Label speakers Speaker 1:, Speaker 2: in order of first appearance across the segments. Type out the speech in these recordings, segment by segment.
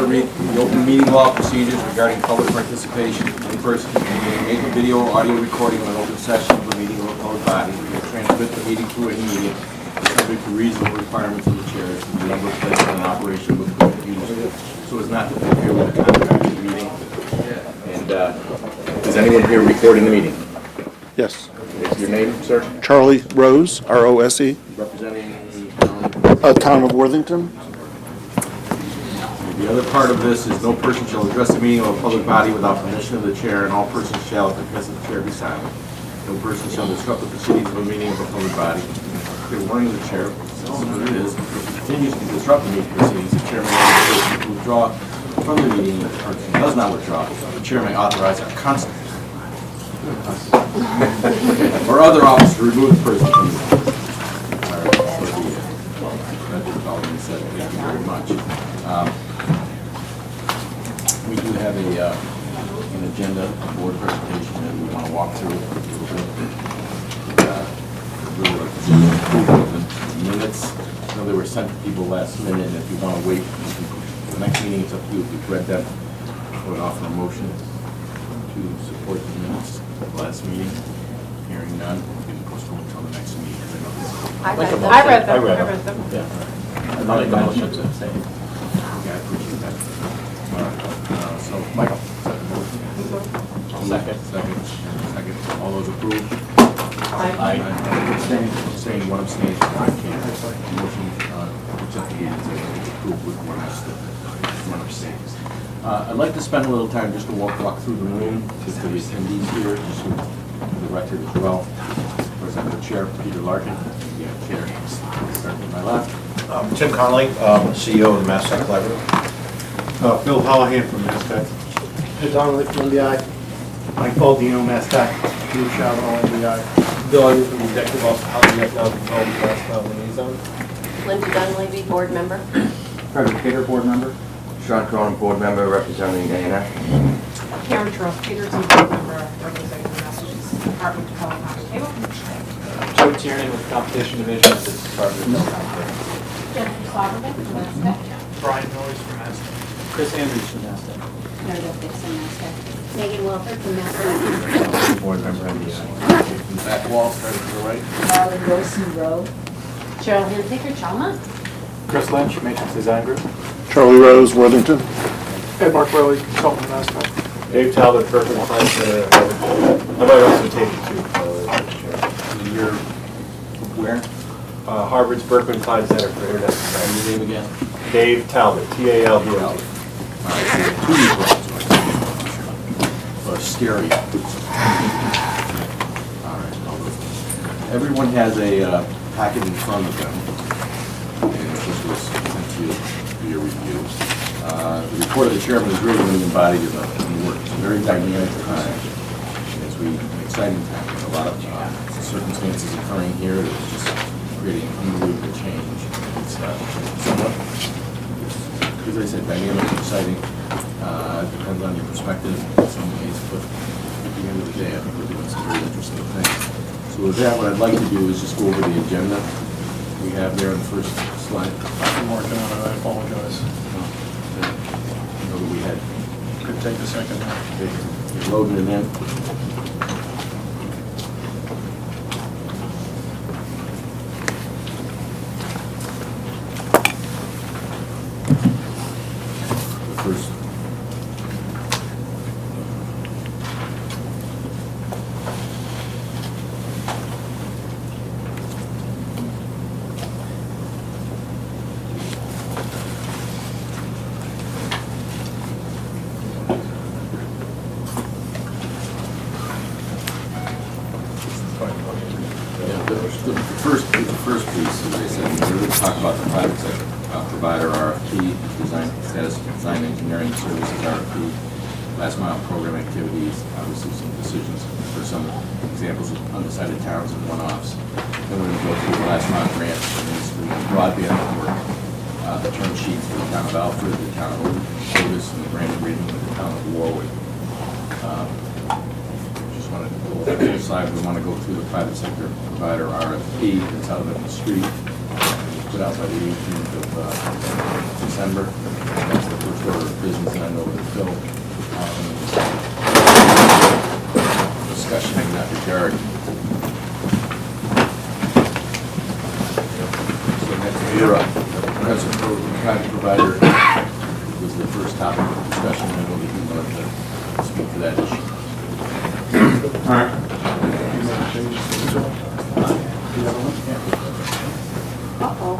Speaker 1: to read the open meeting law procedures regarding public participation. Any person can make a video or audio recording of an open session of a meeting of a public body. We will transmit the meeting through any medium, subject to reasonable requirements of the chair, the number of places in operation with used, so as not to interfere with the conduct of the meeting. And is anyone here recording the meeting?
Speaker 2: Yes.
Speaker 1: Is your name, sir?
Speaker 2: Charley Rose, R-O-S-E.
Speaker 1: Representing the
Speaker 2: Town of Worthington.
Speaker 1: The other part of this is no person shall address the meeting of a public body without permission of the chair, and all persons shall, at the request of the chair, be silent. No person shall disrupt the proceedings of a meeting of a public body. Okay, warning of the chair, this is what it is. If it continues to disrupt the meeting proceedings, the chair may order the person to withdraw from the meeting. If the person does not withdraw, the chair may authorize a constant or other office to remove the person from the meeting. All right, that's all we said. Thank you very much. We do have an agenda, a board presentation that we want to walk through a little bit. Really like to see the approval of the minutes. I know they were sent to people last minute, and if you want to wait for the next meeting, it's up to you. If you've read them, I would offer a motion to support the minutes of the last meeting. Hearing none, we can postpone until the next meeting.
Speaker 3: I read them.
Speaker 1: Yeah. I'll make a motion to say. Okay, I appreciate that. All right. So, Michael, second. All those approved? Aye. Abstain, one abstain, I can't. Motion accept the minutes is approved with one abstain. I'd like to spend a little time just to walk through the room, just for the attendees here, just for the record as well. First, I have the chair, Peter Larkin. Yeah, chair. Start with my left.
Speaker 4: Tim Connolly, CEO of the Mass Tech Collaborative.
Speaker 5: Bill Hallahan from Mass Tech.
Speaker 6: Ed Donnelly from MBI.
Speaker 5: Mike Baldino, Mass Tech. Drew Chavano, MBI.
Speaker 6: Bill Onion from Executive Office of Housing Economic Development Lifestyle Liaison.
Speaker 3: Linda Dunleavy, board member.
Speaker 5: Frederick Peter, board member.
Speaker 7: Sean Cronin, board member representing A&F.
Speaker 8: Karen Charles Peterson, board member representing the Massachusetts Department of Health and Cable.
Speaker 6: Joe Tiernan with Competition Division at the Department of Health.
Speaker 8: Jennifer Soberman from Mass Tech.
Speaker 5: Brian Noyes from Mass Tech.
Speaker 6: Chris Andrews from Mass Tech.
Speaker 9: Meredith Dixon, Mass Tech. Megan Wilford from Mass Tech.
Speaker 4: Board member MBI.
Speaker 1: Back wall, starting to the right.
Speaker 9: Charley Rose Rowe. Cheryl Hinziker, Chalma.
Speaker 5: Chris Lynch, Matrix Design Group.
Speaker 2: Charley Rose, Worthington.
Speaker 5: Ed Mark Rowley, consultant Mass Tech.
Speaker 4: Dave Talbot, Berkeley Applied Center. I might also take it too.
Speaker 1: You're where?
Speaker 4: Harvard's Berkeley Applied Center for Internet Design.
Speaker 1: Your name again?
Speaker 4: Dave Talbot, T-A-L-B-O-T.
Speaker 1: All right, so two people. Or scary. All right. Everyone has a packet in front of them, and this was sent to you for your review. The report of the chairman is really being embodied in the work. It's a very dynamic time. An exciting time. There's a lot of circumstances occurring here that's just creating unbelievable change. It's somewhat, as I said, dynamic, exciting. Depends on your perspective in some ways, but at the end of the day, I think we're doing some very interesting things. So with that, what I'd like to do is just go over the agenda we have there on the first slide.
Speaker 5: I'm working on it, I apologize.
Speaker 1: You know that we had.
Speaker 5: Could take a second.
Speaker 1: You're loading it in. First. The first piece, as I said, we're going to talk about the private sector provider RFP, design status, design engineering services RFP, last mile program activities, obviously some decisions for some examples of undecided towns and one-offs. Then we're going to go through the last mile grant, the broadband work, the term sheets for the town of Alford, the town of Otis, and the grant agreement with the town of Warwick. Just wanted to go over the whole side. We want to go through the private sector provider RFP that's out on the street. Put out by the 18th of December. That's the first for business and I know that Phil, discussion in that regard. So next year, present private provider was the first topic of discussion. I know that you wanted to speak to that issue.
Speaker 5: All right.
Speaker 3: Uh-oh.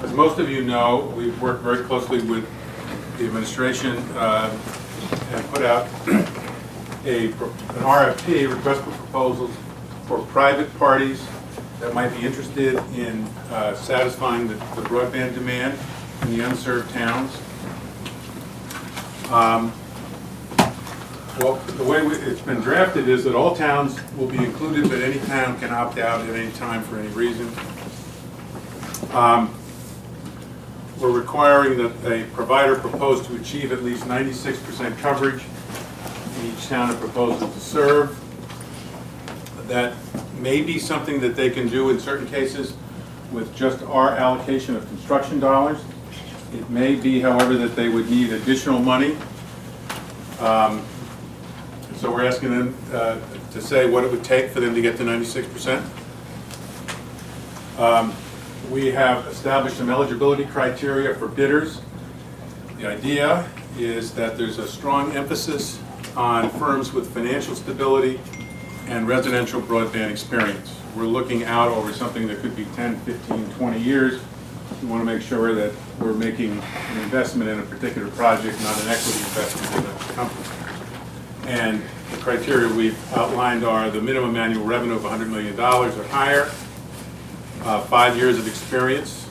Speaker 10: As most of you know, we've worked very closely with the administration and put out an RFP, request for proposals, for private parties that might be interested in satisfying the broadband demand in the unserved towns. Well, the way it's been drafted is that all towns will be included, but any town can opt out at any time for any reason. We're requiring that a provider propose to achieve at least 96% coverage in each town it proposes to serve. That may be something that they can do in certain cases with just our allocation of construction dollars. It may be, however, that they would need additional money. So we're asking them to say what it would take for them to get to 96%. We have established some eligibility criteria for bidders. The idea is that there's a strong emphasis on firms with financial stability and residential broadband experience. We're looking out over something that could be 10, 15, 20 years. We want to make sure that we're making an investment in a particular project, not an equity investment in a company. And the criteria we've outlined are the minimum annual revenue of $100 million or higher, 5 years of experience,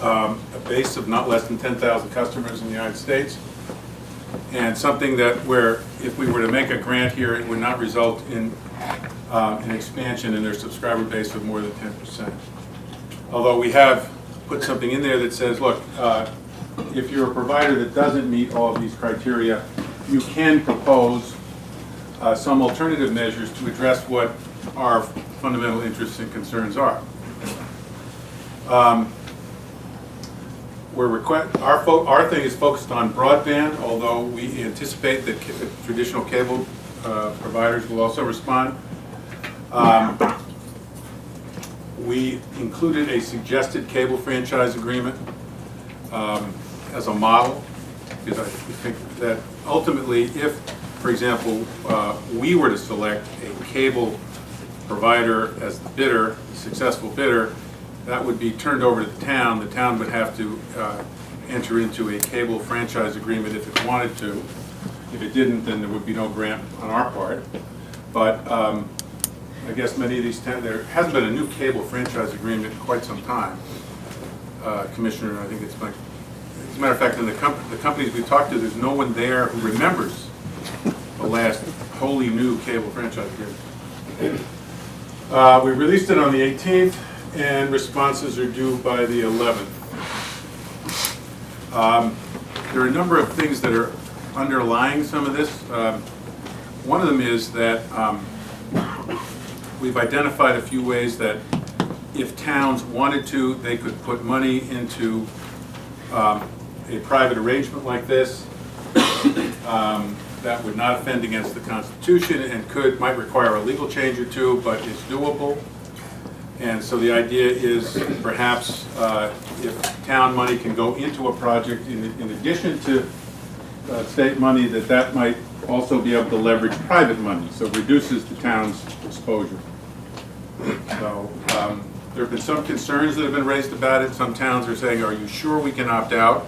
Speaker 10: a base of not less than 10,000 customers in the United States, and something that where if we were to make a grant here, it would not result in an expansion in their subscriber base of more than 10%. Although we have put something in there that says, look, if you're a provider that doesn't meet all of these criteria, you can propose some alternative measures to address what our fundamental interests and concerns are. Our thing is focused on broadband, although we anticipate that traditional cable providers will also respond. We included a suggested cable franchise agreement as a model, because I think that ultimately, if, for example, we were to select a cable provider as the bidder, the successful bidder, that would be turned over to the town. The town would have to enter into a cable franchise agreement if it wanted to. If it didn't, then there would be no grant on our part. But I guess many of these towns, there hasn't been a new cable franchise agreement in quite some time. Commissioner, I think it's like, as a matter of fact, in the companies we talked to, there's no one there who remembers the last wholly new cable franchise agreement. We released it on the 18th, and responses are due by the 11th. There are a number of things that are underlying some of this. One of them is that we've identified a few ways that if towns wanted to, they could put money into a private arrangement like this that would not offend against the Constitution and might require a legal change or two, but is doable. And so the idea is perhaps if town money can go into a project in addition to state money, that might also be able to leverage private money, so it reduces the town's exposure. So there have been some concerns that have been raised about it. Some towns are saying, are you sure we can opt out?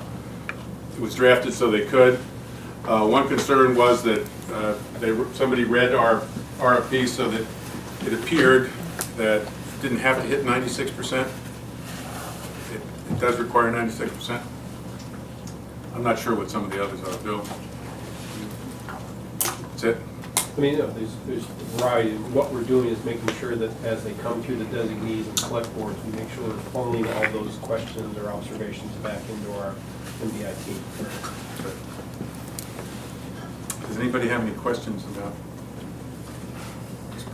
Speaker 10: It was drafted so they could. One concern was that somebody read our RFP so that it appeared that it didn't have to hit 96%. It does require 96%. I'm not sure what some of the others are, Bill. That's it.
Speaker 4: I mean, there's a variety. What we're doing is making sure that as they come through the designees and select boards, we make sure we're funneling all those questions or observations back into our MBI team.
Speaker 10: Does anybody have any questions about?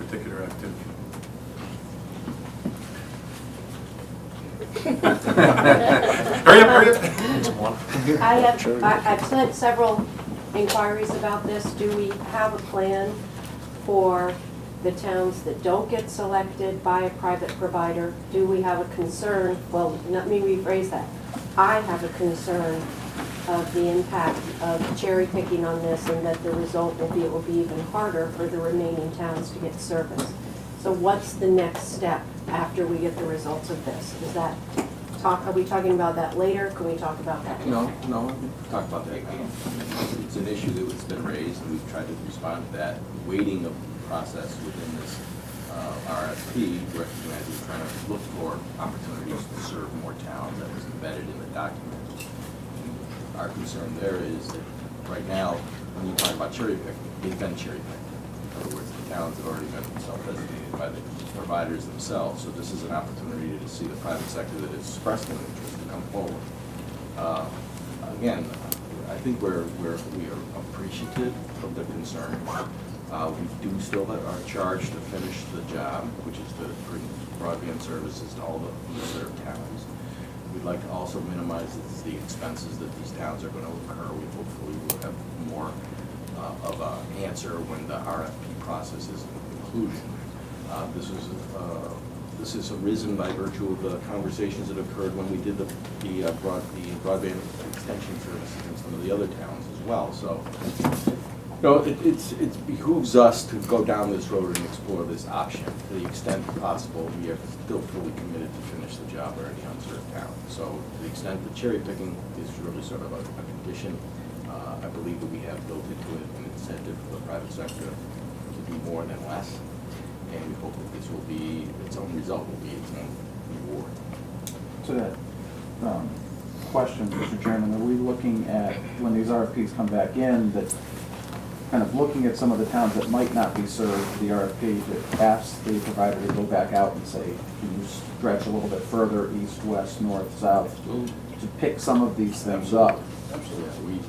Speaker 10: particular activity. Hurry up, hurry up.
Speaker 3: I've sent several inquiries about this. Do we have a plan for the towns that don't get selected by a private provider? Do we have a concern, well, let me rephrase that. I have a concern of the impact of cherry picking on this, and that the result will be, it will be even harder for the remaining towns to get service. So what's the next step after we get the results of this? Is that, are we talking about that later? Can we talk about that?
Speaker 1: No, we can talk about that now. It's an issue that has been raised, and we've tried to respond to that. Waiting of the process within this RFP, recognizing we're trying to look for opportunities to serve more towns. That was embedded in the document. And our concern there is that right now, when you talk about cherry picking, they've been cherry picked. In other words, the towns have already been self-designated by the providers themselves. So this is an opportunity to see the private sector that has expressed an interest to come forward. Again, I think we are appreciative of the concern. We do still have our charge to finish the job, which is to bring broadband services to all the served towns. We'd like to also minimize the expenses that these towns are going to incur. We hopefully will have more of an answer when the RFP process is concluded. This is arisen by virtue of the conversations that occurred when we did the broadband extension services in some of the other towns as well. So, it behooves us to go down this road and explore this option to the extent possible. We are still fully committed to finish the job for any unserved town. So, to the extent that cherry picking is really sort of a condition, I believe that we have built into it an incentive for the private sector to do more than less. And we hope that this will be, its own result will be its own reward.
Speaker 11: To that question, Mr. Chairman, are we looking at, when these RFPs come back in, that kind of looking at some of the towns that might not be served, the RFP that asks the provider to go back out and say, can you stretch a little bit further, east, west, north, south, to pick some of these things up?
Speaker 1: Absolutely.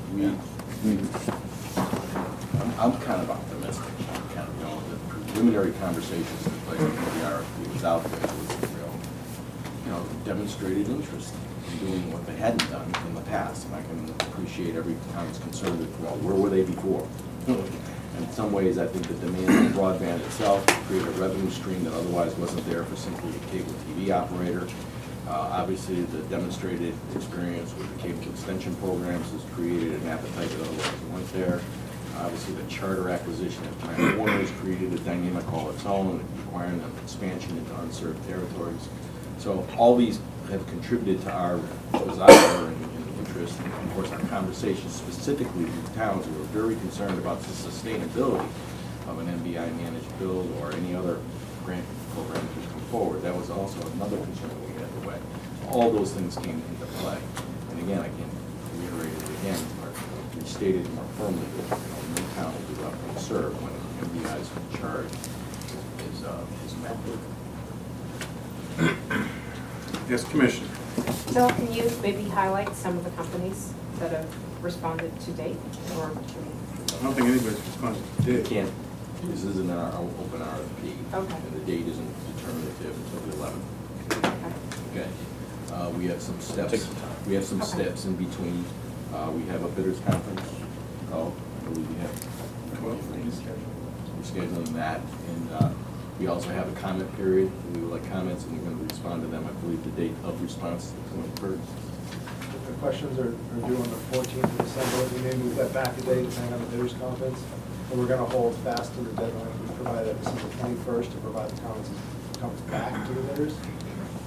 Speaker 1: I'm kind of optimistic. The preliminary conversations that played before the RFP was out there was real, demonstrated interest in doing what they hadn't done in the past. And I can appreciate every town's concern that, well, where were they before? In some ways, I think the demand for broadband itself created a revenue stream that otherwise wasn't there for simply a cable TV operator. Obviously, the demonstrated experience with the cable extension programs has created an appetite that otherwise wasn't there. Obviously, the charter acquisition of Time Warner has created a dynamic all its own, requiring an expansion into unserved territories. So all these have contributed to our desire and interest, and of course our conversations specifically with towns who are very concerned about the sustainability of an MBI managed build or any other grant program that would come forward. That was also another concern that we had to weigh. All those things came into play. And again, I can reiterate it again, or restate it more firmly that no town will be left unserved when MBI's charge is met.
Speaker 10: Yes, Commissioner.
Speaker 8: Bill, can you maybe highlight some of the companies that have responded to date? Or
Speaker 10: I don't think anybody's responded to
Speaker 1: Can't. This isn't our open RFP.
Speaker 8: Okay.
Speaker 1: And the date isn't determinative until the 11th. Okay. We have some steps. We have some steps in between. We have a bidders conference. I believe we have. We're scheduling that, and we also have a comment period. We would like comments, and we're going to respond to them. I believe the date of response is the 21st.
Speaker 5: The questions are due on the 14th of December. We may move that back a day depending on the bidders conference. And we're going to hold fast to the deadline we provided December 21st to provide the comments back to the bidders.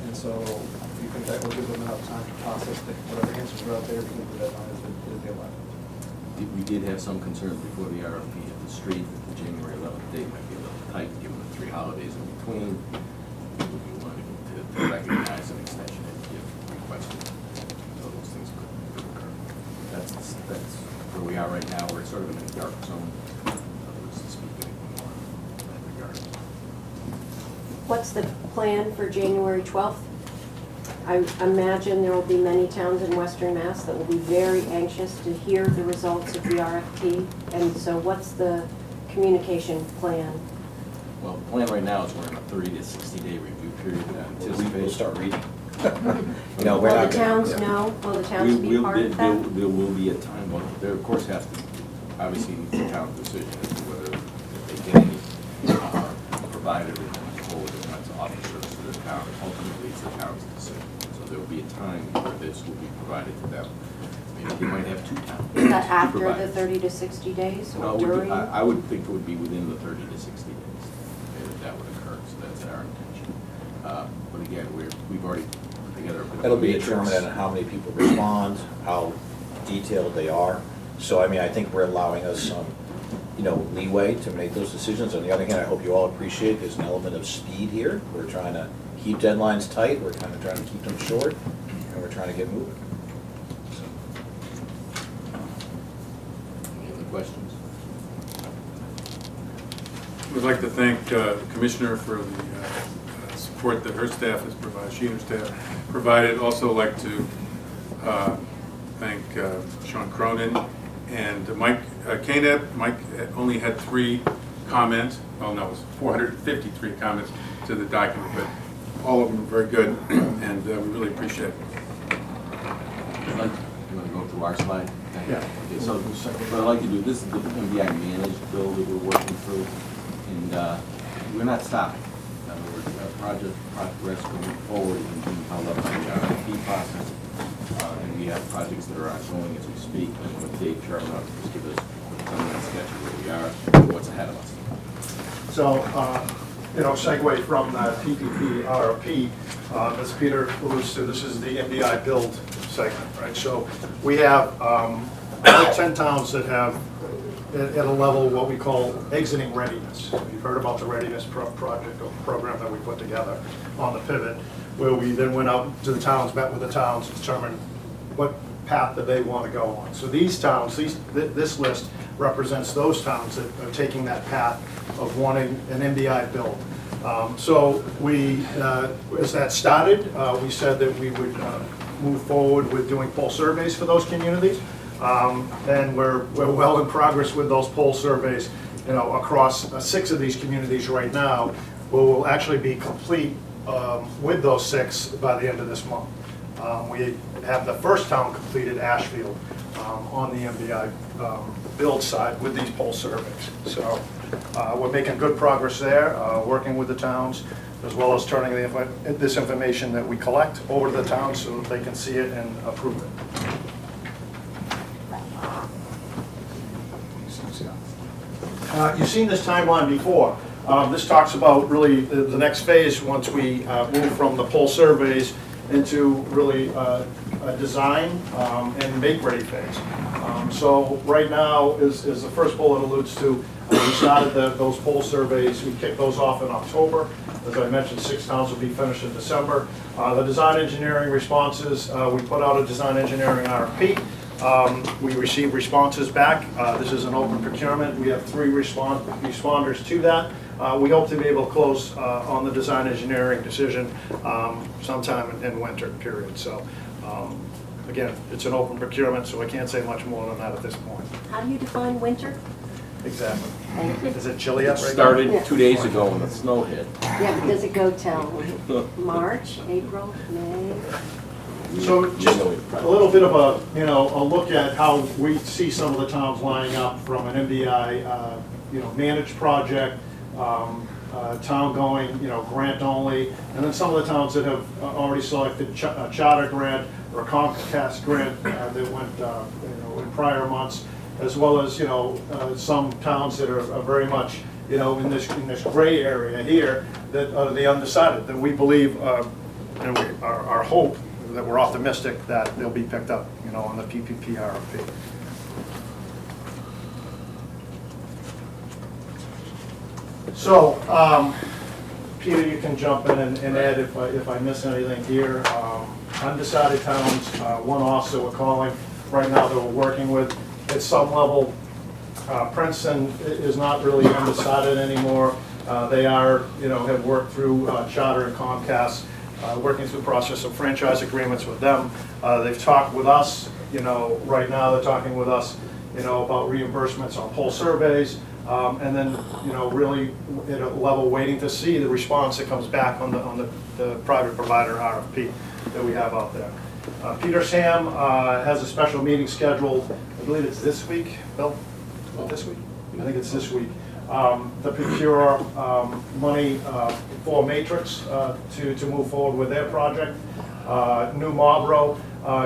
Speaker 5: And so we think that will give them enough time to process whatever answers are out there because the deadline is the 11th.
Speaker 1: We did have some concerns before the RFP at the street that the January 11th date might be a little tight given the 3 holidays in between. We wanted to recognize an extension if requested. So those things could occur. That's where we are right now. We're sort of in a dark zone. In other words, to speak anything more in that regard.
Speaker 3: What's the plan for January 12th? I imagine there will be many towns in Western Mass that will be very anxious to hear the results of the RFP. And so what's the communication plan
Speaker 1: Well, the plan right now is we're in a 30 to 60-day review period.
Speaker 12: We'll start reading. You know, we're
Speaker 3: Will
Speaker 12: not
Speaker 3: the
Speaker 12: gonna-
Speaker 3: towns
Speaker 12: yeah.
Speaker 3: know, will the towns be part of that?
Speaker 1: There will be a time, well, there of course has to, obviously it's a town decision as to whether if they get any provider that hold as officers to the town. Ultimately, it's the town's decision. So there will be a time where this will be provided to them. Maybe they might have two towns.
Speaker 3: Is that
Speaker 1: two
Speaker 3: after the
Speaker 1: providers.
Speaker 3: 30 to 60 days
Speaker 1: No,
Speaker 3: or during?
Speaker 1: I would think it would be within the 30 to 60 days that would occur, so that's our intention. But again, we've already put together a bit of a
Speaker 12: It'll be
Speaker 1: matrix.
Speaker 12: determined on how many people respond, how detailed they are. So, I mean, I think we're allowing us some, you know, leeway to make those decisions. On the other hand, I hope you all appreciate there's an element of speed here. We're trying to keep deadlines tight, we're kind of trying to keep them short, and we're trying to get moving. So,
Speaker 1: Any other questions?
Speaker 10: We'd like to thank the Commissioner for the support that her staff has provided, she and her staff provided. Also like to thank Sean Cronin and Mike Caneb. Mike only had 3 comments. Well, no, it was 453 comments to the document, but all of them were very good, and we really appreciate it.
Speaker 1: You want to go through our slide?
Speaker 10: Yeah.
Speaker 1: Okay, so what I'd like to do, this is the MBI managed bill that we're working through, and we're not stopping. In other words, project progress moving forward and being held up by the RFP process. And we have projects that are ongoing as we speak. And with Dave Charley, just give us a 10-minute sketch of where we are, what's ahead of us.
Speaker 13: So, you know, segue from the PPP RFP, as Peter alludes to, this is the MBI build segment, right? So we have about 10 towns that have at a level what we call exiting readiness. You've heard about the readiness project or program that we put together on the pivot, where we then went out to the towns, met with the towns, determined what path that they want to go on. So these towns, this list represents those towns that are taking that path of wanting an MBI build. So we, as that started, we said that we would move forward with doing poll surveys for those communities. And we're well in progress with those poll surveys, you know, across 6 of these communities right now. We'll actually be complete with those 6 by the end of this month. We have the first town completed, Ashfield, on the MBI build side with these poll surveys. So we're making good progress there, working with the towns, as well as turning this information that we collect over to the towns so that they can see it and approve it. You've seen this timeline before. This talks about really the next phase once we move from the poll surveys into really a design and make-ready phase. So right now, as the first bullet alludes to, we started those poll surveys. We kicked those off in October. As I mentioned, 6 towns will be finished in December. The design engineering responses, we put out a design engineering RFP. We received responses back. This is an open procurement. We have 3 responders to that. We hope to be able to close on the design engineering decision sometime in winter period. So again, it's an open procurement, so I can't say much more than that at this point.
Speaker 3: How do you define winter?
Speaker 13: Exactly. Is it chilly up right now?
Speaker 1: Started 2 days ago when the snow hit.
Speaker 3: Yeah, but does it go till March, April, May?
Speaker 13: So just a little bit of a look at how we see some of the towns lining up from an MBI managed project, town going grant only, and then some of the towns that have already selected a charter grant or a Comcast grant that went in prior months, as well as some towns that are very much in this gray area here that are the undecided, that we believe our hope, that we're optimistic that they'll be picked up on the PPP RFP. So Peter, you can jump in and add if I miss anything here. Undecided towns, one-offs that we're calling right now that we're working with at some level. Princeton is not really undecided anymore. They are, have worked through Charter and Comcast, working through the process of franchise agreements with them. They've talked with us, right now they're talking with us, about reimbursements on poll surveys. And then, you know, really at a level waiting to see the response that comes back on the private provider RFP that we have out there. Peter Sam has a special meeting scheduled, I believe it's this week, Bill? This week? I think it's this week. To procure money for Matrix to move forward with their project. New Marlboro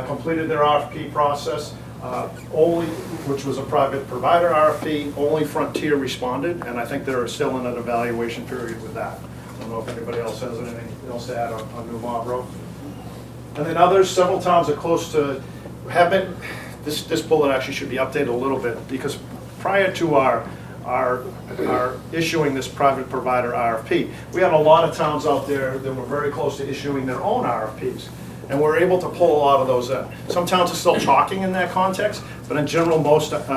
Speaker 13: completed their RFP process, which was a private provider RFP. Only Frontier responded, and I think they're still in an evaluation period with that. I don't know if anybody else has anything else to add on New Marlboro. And then others, several towns are close to, have been, this bullet actually should be updated a little bit, because prior to our issuing this private provider RFP, we had a lot of towns out there that were very close to issuing their own RFPs. And we're able to pull a lot of those in. Some towns are still talking in that context, but in general, most have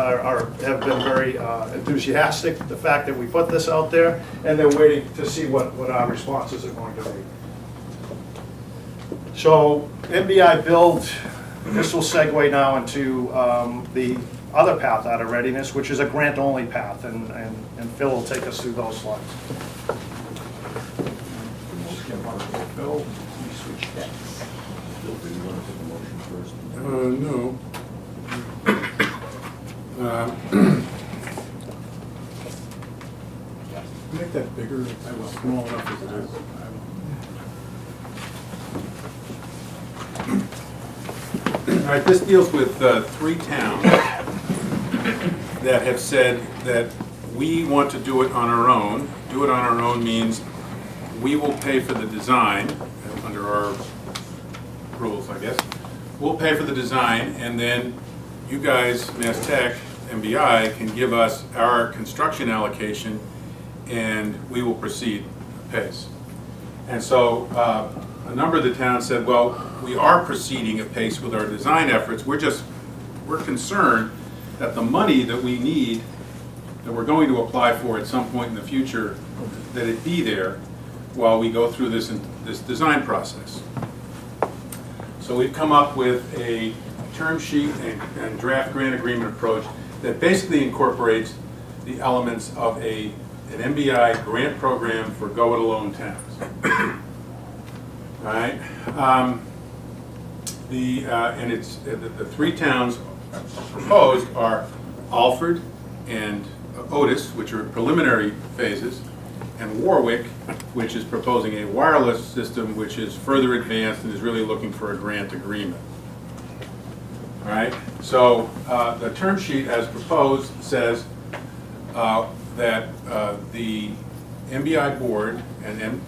Speaker 13: been very enthusiastic, the fact that we put this out there, and they're waiting to see what our responses are going to be. So MBI build, this will segue now into the other path out of readiness, which is a grant-only path, and Phil will take us through those slides.
Speaker 4: Phil, we switch decks.
Speaker 10: No. Make that bigger. I was small enough as it is. All right, this deals with 3 towns that have said that we want to do it on our own. Do it on our own means we will pay for the design under our rules, I guess. We'll pay for the design, and then you guys, Mass Tech, MBI, can give us our construction allocation, and we will proceed apace. And so a number of the towns said, well, we are proceeding apace with our design efforts. We're concerned that the money that we need, that we're going to apply for at some point in the future, that it be there while we go through this design process. So we've come up with a term sheet and draft grant agreement approach that basically incorporates the elements of an MBI grant program for go-it-alone towns. All right, and it's the 3 towns proposed are Alford and Otis, which are preliminary phases, and Warwick, which is proposing a wireless system, which is further advanced and is really looking for a grant agreement. All right, so the term sheet as proposed says that the MBI board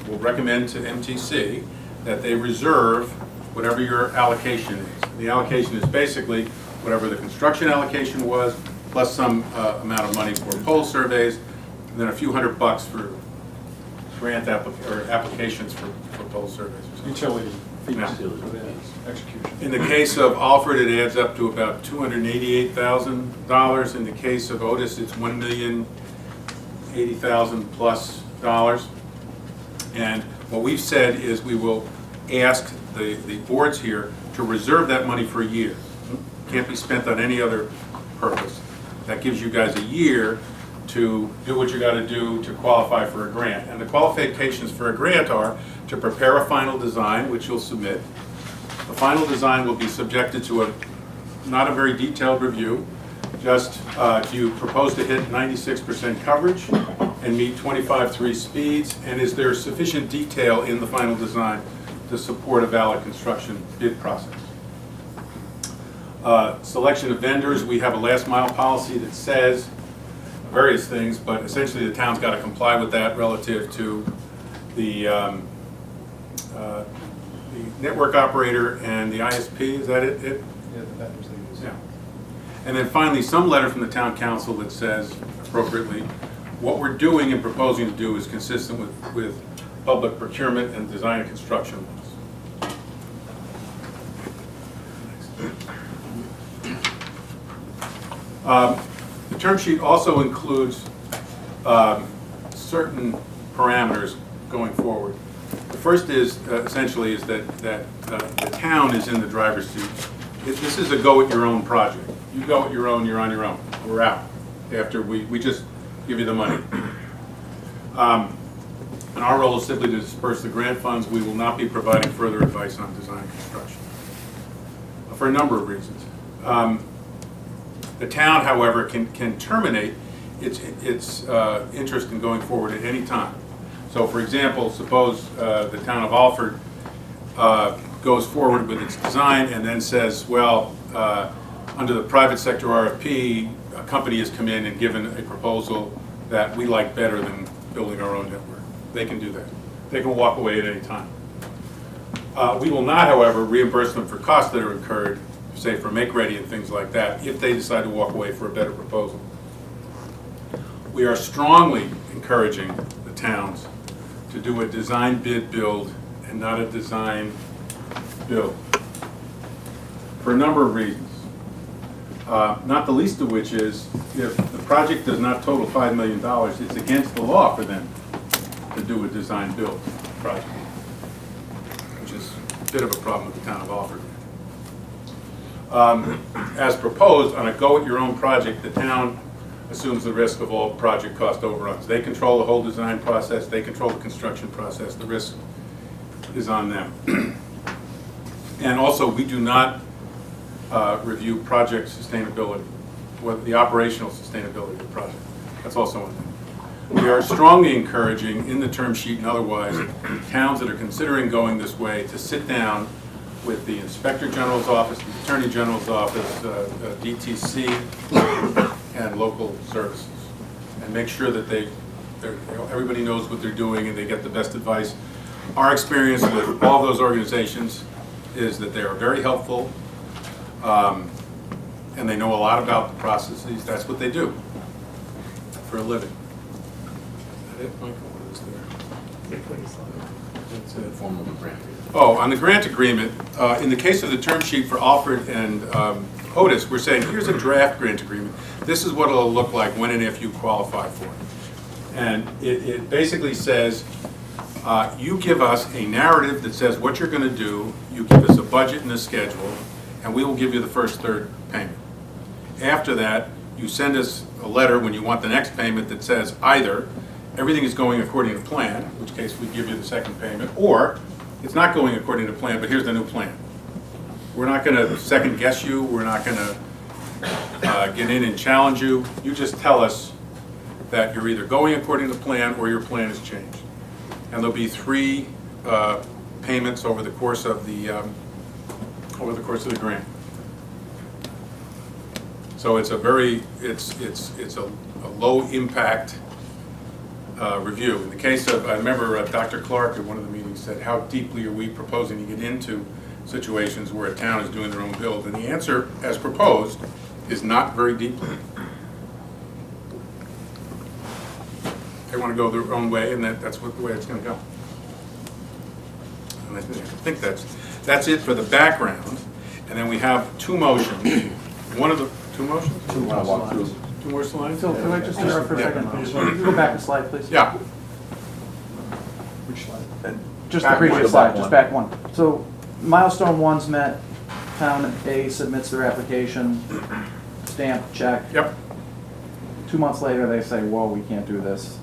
Speaker 10: will recommend to MTC that they reserve whatever your allocation is. The allocation is basically whatever the construction allocation was, plus some amount of money for pole surveys, and then a few $100 for grant applications for pole surveys.
Speaker 4: Utility fees,
Speaker 10: Yeah.
Speaker 4: execution.
Speaker 10: In the case of Alford, it adds up to about $288,000. In the case of Otis, it's $1,080,000 plus dollars. And what we've said is we will ask the boards here to reserve that money for a year. Can't be spent on any other purpose. That gives you guys a year to do what you got to do to qualify for a grant. And the qualifications for a grant are to prepare a final design, which you'll submit. The final design will be subjected to not a very detailed review, just do you propose to hit 96% coverage and meet 25.3 speeds, and is there sufficient detail in the final design to support a valid construction bid process. Selection of vendors, we have a last mile policy that says various things, but essentially the town's got to comply with that relative to the network operator and the ISP. Is that it?
Speaker 4: Yeah, the vendors they use.
Speaker 10: Yeah. And then finally, some letter from the town council that says appropriately, what we're doing and proposing to do is consistent with public procurement and design and construction laws. The term sheet also includes certain parameters going forward. The first is essentially is that the town is in the driver's seat. This is a go-at-your-own project. You go at your own, you're on your own. We're out. After we just give you the money. And our role is simply to disperse the grant funds. We will not be providing further advice on design construction for a number of reasons. The town, however, can terminate its interest in going forward at any time. So, for example, suppose the town of Alford goes forward with its design and then says, well, under the private sector RFP, a company has come in and given a proposal that we like better than building our own network. They can do that. They can walk away at any time. We will not, however, reimburse them for costs that are incurred, say for make-ready and things like that, if they decide to walk away for a better proposal. We are strongly encouraging the towns to do a design bid build and not a design build for a number of reasons. Not the least of which is if the project does not total $5 million, it's against the law for them to do a design build project, which is a bit of a problem with the town of Alford. As proposed, on a go-at-your-own project, the town assumes the risk of all project cost overruns. They control the whole design process, they control the construction process, the risk is on them. And also, we do not review project sustainability, the operational sustainability of the project. That's also one thing. We are strongly encouraging, in the term sheet and otherwise, towns that are considering going this way to sit down with the Inspector General's office, the Attorney General's office, DTC, and local services, and make sure that everybody knows what they're doing and they get the best advice. Our experience with all those organizations is that they are very helpful, and they know a lot about the processes. That's what they do for a living. Is that it, Michael? What is there? That's it.
Speaker 1: Form of a grant.
Speaker 10: Oh, on the grant agreement, in the case of the term sheet for Alford and Otis, we're saying here's a draft grant agreement. This is what it'll look like when and if you qualify for it. And it basically says, you give us a narrative that says what you're going to do, you give us a budget and a schedule, and we will give you the first third payment. After that, you send us a letter when you want the next payment that says either everything is going according to plan, in which case we give you the second payment, or it's not going according to plan, but here's the new plan. We're not going to second guess you. We're not going to get in and challenge you. You just tell us that you're either going according to plan or your plan has changed. And there'll be 3 payments over the course of the grant. So it's a very it's a low impact review. In the case of, I remember Dr. Clark at one of the meetings said, how deeply are we proposing to get into situations where a town is doing their own build? And the answer, as proposed, is not very deeply. They want to go their own way, and that's the way it's going to go. And I think that's it for the background. And then we have 2 motions. One of the 2 motions?
Speaker 1: 2 more walk through.
Speaker 10: 2 more slides?
Speaker 11: Phil, can I just interrupt for a second? Can you go back a slide, please?
Speaker 10: Yeah.
Speaker 5: Which slide?
Speaker 11: Just the previous slide, just back one. So milestone 1's met, town A submits their application, stamp, check.
Speaker 10: Yep.
Speaker 11: 2 months later, they say, whoa, we can't do this.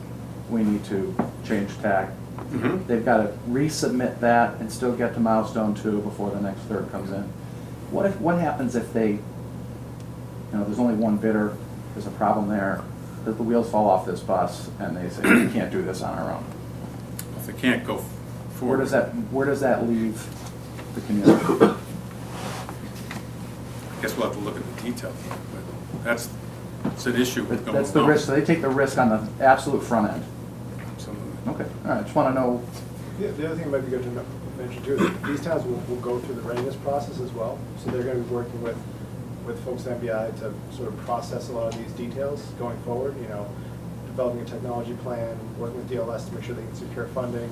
Speaker 11: We need to change tack.
Speaker 10: Mm-hmm.
Speaker 11: They've got to resubmit that and still get to milestone 2 before the next third comes in. What happens if they, there's only one bidder, there's a problem there, that the wheels fall off this bus and they say, we can't do this on our own?
Speaker 10: If they can't go
Speaker 11: Where
Speaker 10: forward.
Speaker 11: does that leave the community?
Speaker 10: I guess we'll have to look at the details. But it's an issue with going
Speaker 11: That's the risk, so they take the risk on the absolute front end.
Speaker 10: Absolutely.
Speaker 11: Okay, all right, just want to know.
Speaker 5: The other thing that might be good to mention too is these towns will go through the readiness process as well. So they're going to be working with folks at MBI to sort of process a lot of these details going forward, developing a technology plan, working with DLS to make sure they can secure funding.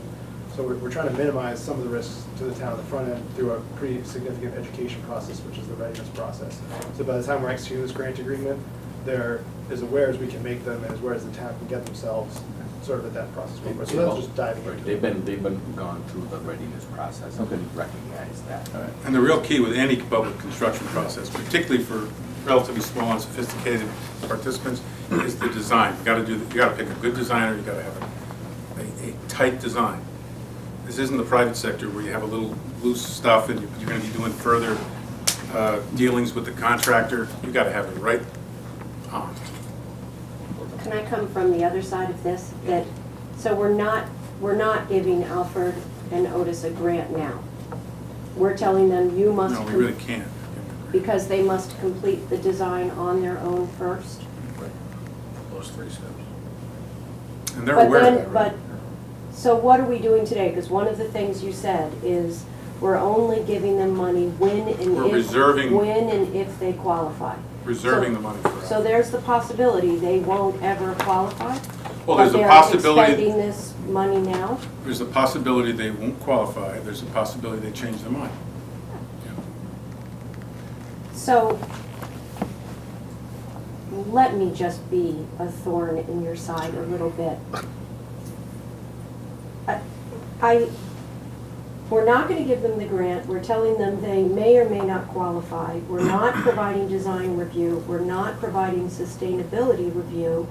Speaker 5: So we're trying to minimize some of the risks to the town on the front end through a pretty significant education process, which is the readiness process. So by the time we're executing this grant agreement, they're as aware as we can make them and as aware as the town can get themselves sort of at that process. So that's just diving into
Speaker 1: They've been gone through the readiness process, and we recognize that.
Speaker 11: All right.
Speaker 10: And the real key with any public construction process, particularly for relatively small and sophisticated participants, is the design. You gotta pick a good designer, you gotta have a tight design. This isn't the private sector where you have a little loose stuff and you're gonna be doing further dealings with the contractor. You gotta have it right on.
Speaker 3: Can I come from the other side of this? So we're not giving Alford and Otis a grant now. We're telling them you must.
Speaker 10: No, we really can't.
Speaker 3: Because they must complete the design on their own first.
Speaker 12: Those 3 steps.
Speaker 10: And they're aware of that, right?
Speaker 3: But, so what are we doing today? Because one of the things you said is we're only giving them money when and if they qualify.
Speaker 10: Reserving the money for that.
Speaker 3: So there's the possibility they won't ever qualify?
Speaker 10: Well, there's a possibility.
Speaker 3: But they're expending this money now?
Speaker 10: There's a possibility they won't qualify. There's a possibility they change their mind.
Speaker 3: So, let me just be a thorn in your side a little bit. We're not going to give them the grant. We're telling them they may or may not qualify. We're not providing design review. We're not providing sustainability review.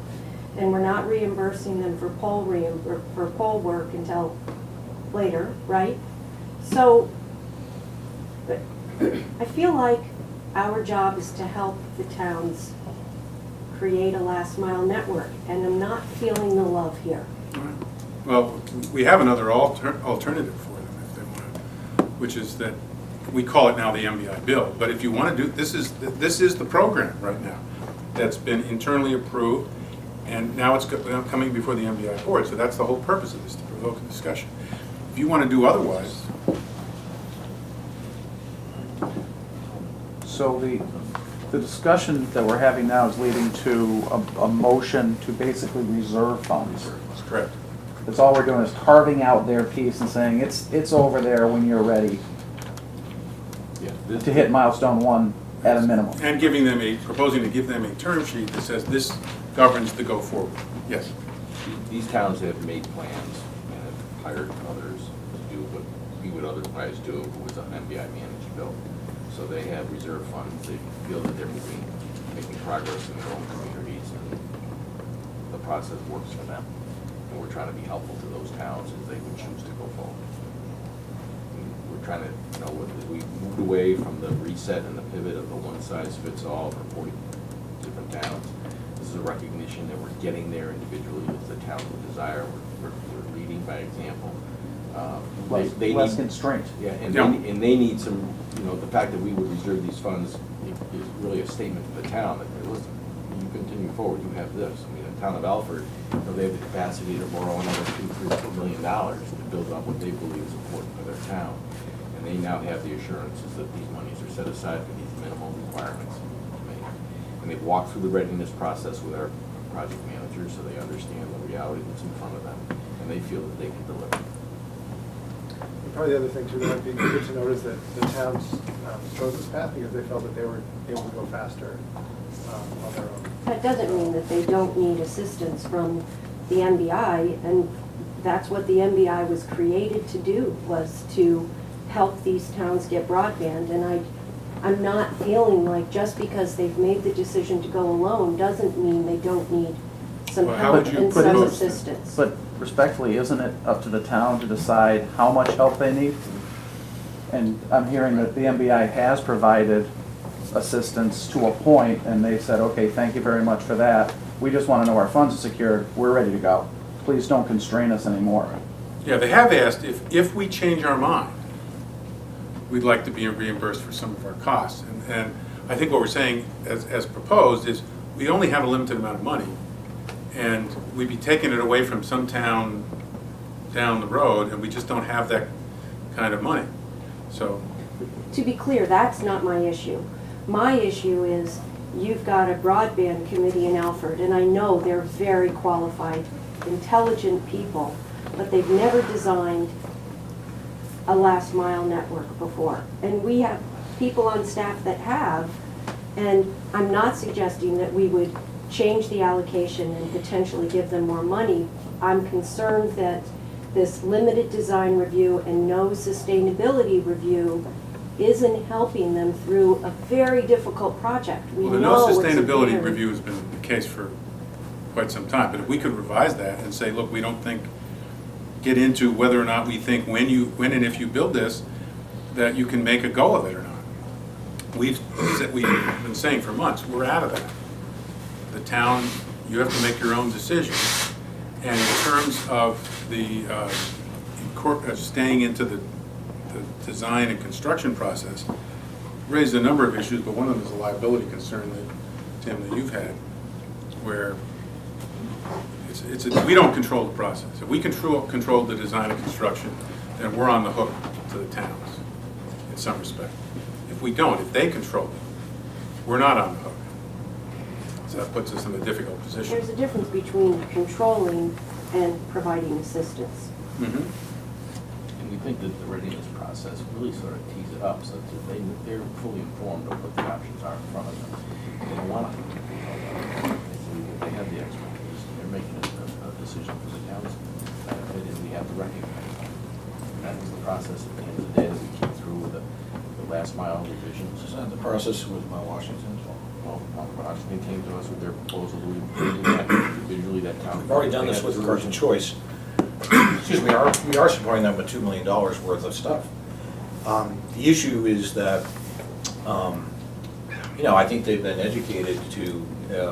Speaker 3: And we're not reimbursing them for poll work until later, right? So, I feel like our job is to help the towns create a last mile network, and I'm not feeling the love here.
Speaker 10: Well, we have another alternative for them if they want to, which is that we call it now the MBI bill. But if you want to do, this is the program right now that's been internally approved, and now it's coming before the MBI board. So that's the whole purpose of this, to provoke a discussion. If you want to do otherwise.
Speaker 11: So the discussion that we're having now is leading to a motion to basically reserve funds.
Speaker 10: That's correct.
Speaker 11: That's all we're doing is carving out their piece and saying it's over there when you're ready to hit milestone 1 at a minimum.
Speaker 10: And proposing to give them a term sheet that says this governs the go forward. Yes.
Speaker 14: These towns have made plans and have hired others to do what we would otherwise do if it was an MBI managed bill. So they have reserve funds. They feel that they're making progress in their own communities, and the process works for them. And we're trying to be helpful to those towns as they would choose to go forward. We're trying to, we moved away from the reset and the pivot of the one-size-fits-all for 40 different towns. This is a recognition that we're getting there individually with the towns with desire. We're leading by example. They
Speaker 11: less
Speaker 14: need
Speaker 11: constraint.
Speaker 14: Yeah, and they need some, the fact that we would reserve these funds is really a statement to the town that, listen, you continue forward, you have this. I mean, the town of Alford, they have the capacity to borrow another $2-3 million to build up what they believe is important for their town. And they now have the assurances that these monies are set aside for these minimal requirements. And they've walked through the readiness process with our project managers, so they understand the reality that's in front of them, and they feel that they can deliver.
Speaker 5: Probably the other thing too that might be good to note is that the towns chose this path because they felt that they were able to go faster on their own.
Speaker 3: That doesn't mean that they don't need assistance from the MBI, and that's what the MBI was created to do, was to help these towns get broadband. And I'm not feeling like just because they've made the decision to go alone doesn't mean they don't need some help and some assistance.
Speaker 11: But respectfully, isn't it up to the town to decide how much help they need? And I'm hearing that the MBI has provided assistance to a point, and they said, okay, thank you very much for that. We just want to know our funds are secured. We're ready to go. Please don't constrain us anymore.
Speaker 10: Yeah, they have asked if we change our mind, we'd like to be reimbursed for some of our costs. And I think what we're saying, as proposed, is we only have a limited amount of money, and we'd be taking it away from some town down the road, and we just don't have that kind of money. So,
Speaker 3: to be clear, that's not my issue. My issue is you've got a broadband committee in Alford, and I know they're very qualified, intelligent people, but they've never designed a last mile network before. And we have people on staff that have, and I'm not suggesting that we would change the allocation and potentially give them more money. I'm concerned that this limited design review and no sustainability review isn't helping them through a very difficult project.
Speaker 10: well, the no sustainability review has been the case for quite some time. But if we could revise that and say, look, we don't think, get into whether or not we think when and if you build this, that you can make a go of it or not. We've been saying for months, we're out of that. The town, you have to make your own decision. And in terms of the staying into the design and construction process, raised a number of issues, but one of them is a liability concern that, Tim, that you've had, where we don't control the process. If we control the design and construction, then we're on the hook to the towns in some respect. If we don't, if they control it, we're not on the hook. So that puts us in a difficult position.
Speaker 3: There's a difference between controlling and providing assistance.
Speaker 10: Mm-hmm.
Speaker 14: And we think that the readiness process really sort of tees it up so that they're fully informed of what the options are in front of them. They don't want to. They have the expertise. They're making a decision for the town's benefit, and we have to recognize that. And that was the process at the end of the day that we came through with the last mile revisions.
Speaker 12: Is that the process with Mount Washington?
Speaker 14: Well, Washington came to us with their proposal. Visually, that town.
Speaker 12: We've already done this with regards to choice. Excuse me, we are supporting them with $2 million worth of stuff. The issue is that, I think they've been educated to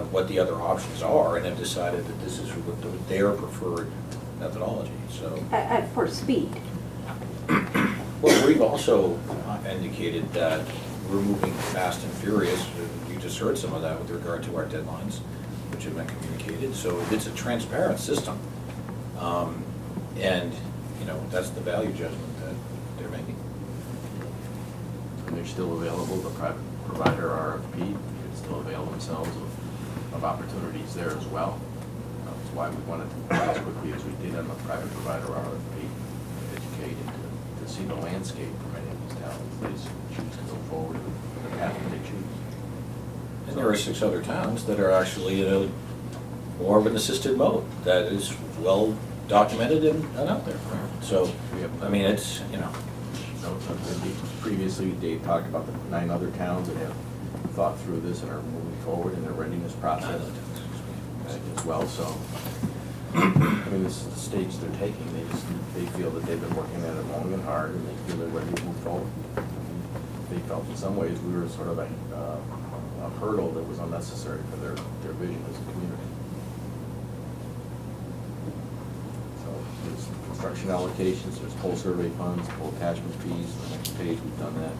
Speaker 12: what the other options are and have decided that this is their preferred methodology, so.
Speaker 3: For speed.
Speaker 12: Well, we've also indicated that we're moving fast and furious. You just heard some of that with regard to our deadlines, which have been communicated. So it's a transparent system. And, that's the value judgment that they're making.
Speaker 14: And they're still available, the private provider RFP, they can still avail themselves of opportunities there as well. That's why we wanted to move as quickly as we did on the private provider RFP, educate and to see the landscape for many of these towns. They just choose to go forward with the path that they choose.
Speaker 12: And there are 6 other towns that are actually in more of an assisted mode that is well documented and out there. So, it's,
Speaker 14: Previously, Dave talked about the 9 other towns that have thought through this and are moving forward in their readiness process as well. So, this is the stage they're taking. They feel that they've been working at it long and hard, and they feel they're ready to move forward. They felt in some ways we were sort of a hurdle that was unnecessary for their vision as a community. There's construction allocations, there's pole survey funds, pole attachment fees. The next page, we've done that,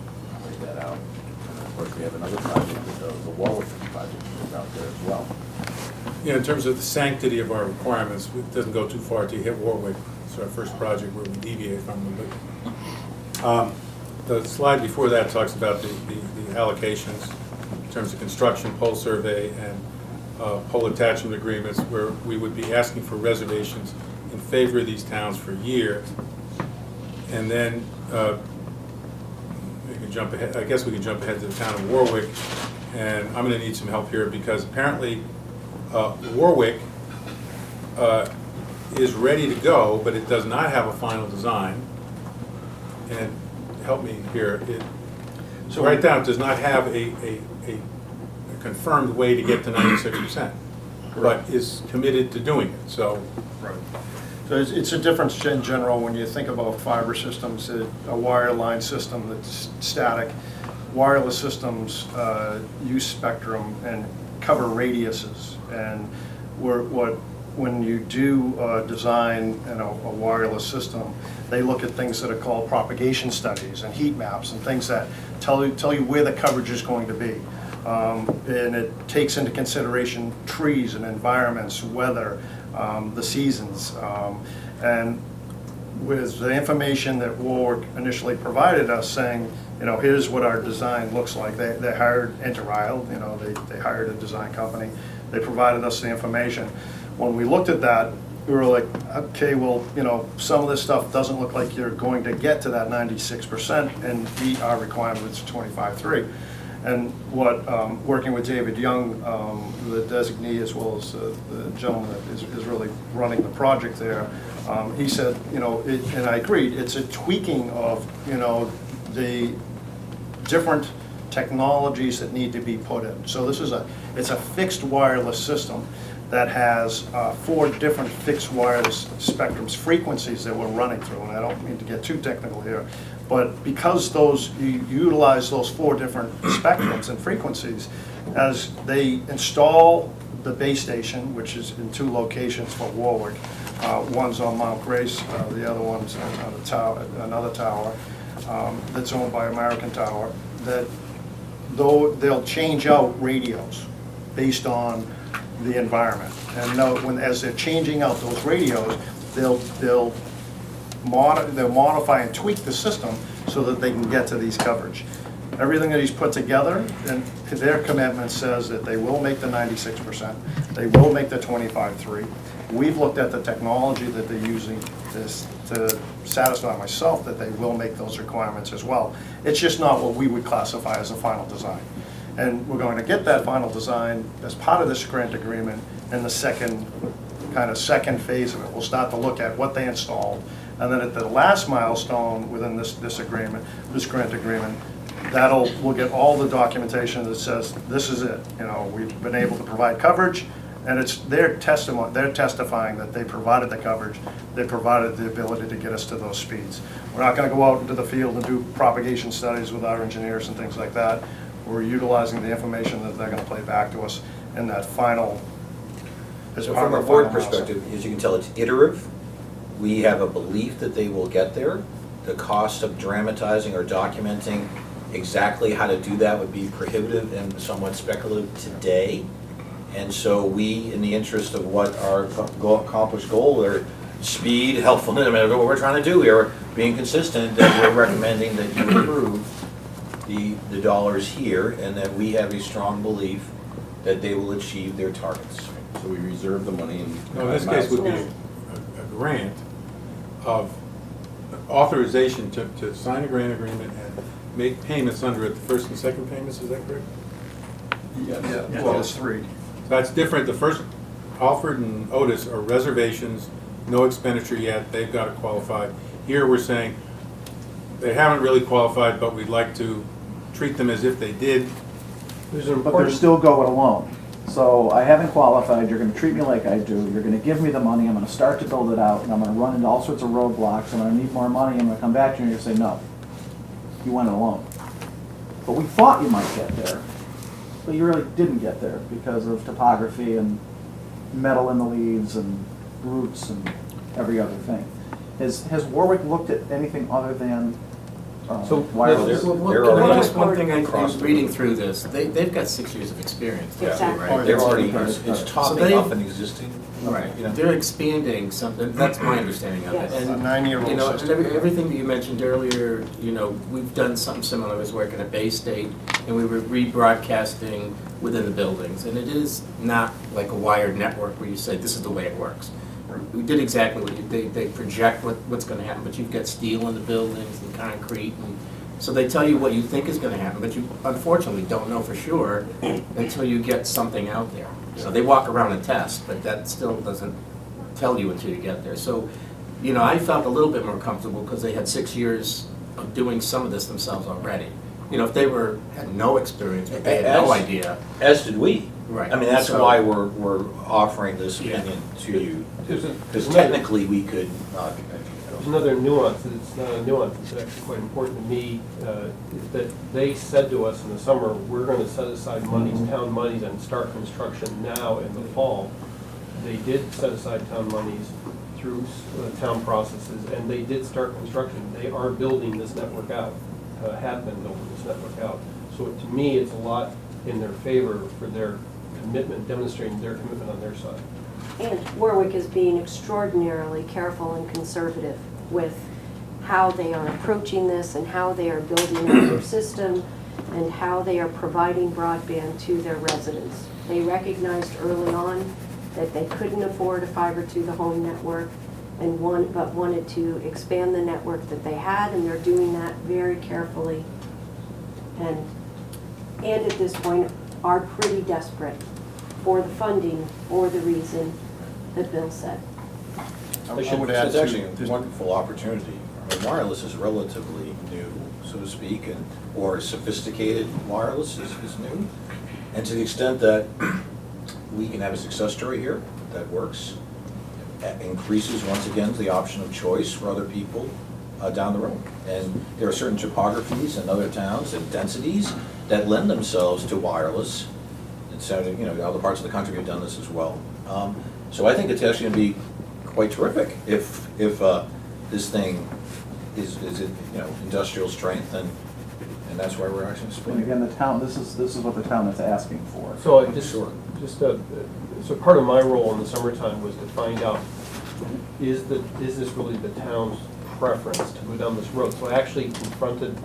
Speaker 14: laid that out. And of course, we have another project, the Warwick project is out there as well.
Speaker 10: Yeah, in terms of the sanctity of our requirements, it doesn't go too far to hit Warwick. It's our first project where we deviate from them. But the slide before that talks about the allocations in terms of construction, pole survey, and pole attachment agreements, where we would be asking for reservations in favor of these towns for years. And then we can jump ahead. I guess we can jump ahead to the town of Warwick, and I'm going to need some help here because apparently Warwick is ready to go, but it does not have a final design. And help me here. So right now, it does not have a confirmed way to get to 96%, but is committed to doing it. So.
Speaker 13: Right. So it's a difference in general when you think about fiber systems, a wireline system that's static. Wireless systems use spectrum and cover radiuses. And when you do design a wireless system, they look at things that are called propagation studies and heat maps and things that tell you where the coverage is going to be. And it takes into consideration trees and environments, weather, the seasons. And with the information that Warwick initially provided us saying, here's what our design looks like. They hired Interisle, they hired a design company. They provided us the information. When we looked at that, we were like, okay, well, some of this stuff doesn't look like you're going to get to that 96% and meet our requirements 25.3. And working with David Young, the designee, as well as the gentleman that is really running the project there, he said, and I agreed, it's a tweaking of, the different technologies that need to be put in. So it's a fixed wireless system. that has 4 different fixed wireless spectrums frequencies that we're running through, and I don't mean to get too technical here, but because you utilize those 4 different spectrums and frequencies, as they install the base station, which is in 2 locations for Warwick, one's on Mount Grace, the other one's on a tower, another tower that's owned by American Tower, that though they'll change out radios based on the environment. And as they're changing out those radios, they'll modify and tweak the system so that they can get to these coverage. Everything that he's put together, and their commitment says that they will make the 96%, they will make the 25.3. We've looked at the technology that they're using to satisfy myself that they will make those requirements as well. It's just not what we would classify as a final design. And we're going to get that final design as part of this grant agreement in the second phase of it. We'll start to look at what they installed, and then at the last milestone within this grant agreement, we'll get all the documentation that says this is it. We've been able to provide coverage, and it's their testimony. They're testifying that they provided the coverage, they provided the ability to get us to those speeds. We're not going to go out into the field and do propagation studies with our engineers and things like that. We're utilizing the information that they're going to play back to us in that final.
Speaker 12: So from a board perspective, as you can tell, it's iterative. We have a belief that they will get there. The cost of dramatizing or documenting exactly how to do that would be prohibitive and somewhat speculative today. And so we, in the interest of what our accomplished goal, or speed, helpfulness, I mean, what we're trying to do here, being consistent, that we're recommending that you approve the dollars here, and that we have a strong belief that they will achieve their targets.
Speaker 14: So we reserve the money and.
Speaker 10: No, in this case would be a grant of authorization to sign a grant agreement and make payments under it, the first and second payments, is that correct?
Speaker 13: Yeah, well, it's 3.
Speaker 10: That's different. The first, Alford and Otis are reservations, no expenditure yet, they've got to qualify. Here we're saying they haven't really qualified, but we'd like to treat them as if they did.
Speaker 11: But they're still going alone. So I haven't qualified, you're gonna treat me like I do, you're gonna give me the money, I'm gonna start to build it out, and I'm gonna run into all sorts of roadblocks, I'm gonna need more money, I'm gonna come back to you and you're gonna say, no, you went it alone. But we thought you might get there, but you really didn't get there because of topography and metal in the leaves and roots and every other thing. Has Warwick looked at anything other than wireless?
Speaker 12: Just
Speaker 6: one thing I was reading through this, they've got 6 years of experience.
Speaker 3: Exactly.
Speaker 6: Right?
Speaker 12: They're already, it's topping up an existing.
Speaker 6: Right, they're expanding something, that's my understanding of it.
Speaker 3: Yes.
Speaker 6: And,
Speaker 13: A 9-year-old system.
Speaker 6: and everything that you mentioned earlier, we've done something similar. I was working at Bay State, and we were rebroadcasting within the buildings. And it is not like a wired network where you say, this is the way it works. We did exactly what they project what's going to happen, but you've got steel in the buildings and concrete, and so they tell you what you think is going to happen, but you unfortunately don't know for sure until you get something out there. So they walk around and test, but that still doesn't tell you until you get there. So, I felt a little bit more comfortable because they had 6 years of doing some of this themselves already. If they had no experience, but they had no idea.
Speaker 12: As did we.
Speaker 6: Right.
Speaker 12: I mean, that's
Speaker 6: So-
Speaker 12: why we're offering this opinion to you, because technically we could not.
Speaker 4: There's another nuance, it's not a nuance, it's actually quite important to me, is that they said to us in the summer, we're going to set aside monies, town monies, and start construction now in the fall. They did set aside town monies through town processes, and they did start construction. They are building this network out, have been building this network out. So to me, it's a lot in their favor for their commitment, demonstrating their commitment on their side.
Speaker 3: And Warwick is being extraordinarily careful and conservative with how they are approaching this and how they are building out their system and how they are providing broadband to their residents. They recognized early on that they couldn't afford a fiber to the home network but wanted to expand the network that they had, and they're doing that very carefully. And at this point are pretty desperate for the funding for the reason that Bill said.
Speaker 13: I would add
Speaker 12: It's actually
Speaker 13: to
Speaker 12: a wonderful opportunity. I mean, wireless is relatively new, so to speak, or sophisticated wireless is new. And to the extent that we can have a success story here that works. That increases, once again, the option of choice for other people down the road. And there are certain topographies in other towns and densities that lend themselves to wireless. And so, you know, other parts of the country have done this as well. So I think it's actually going to be quite terrific if this thing is industrial strength, and that's why we're actually
Speaker 11: And
Speaker 12: spending.
Speaker 11: again, the town, this is what the town is asking for.
Speaker 4: So I so part of my role in the summertime was to find out, is this really the town's preference to go down this road? So I actually confronted,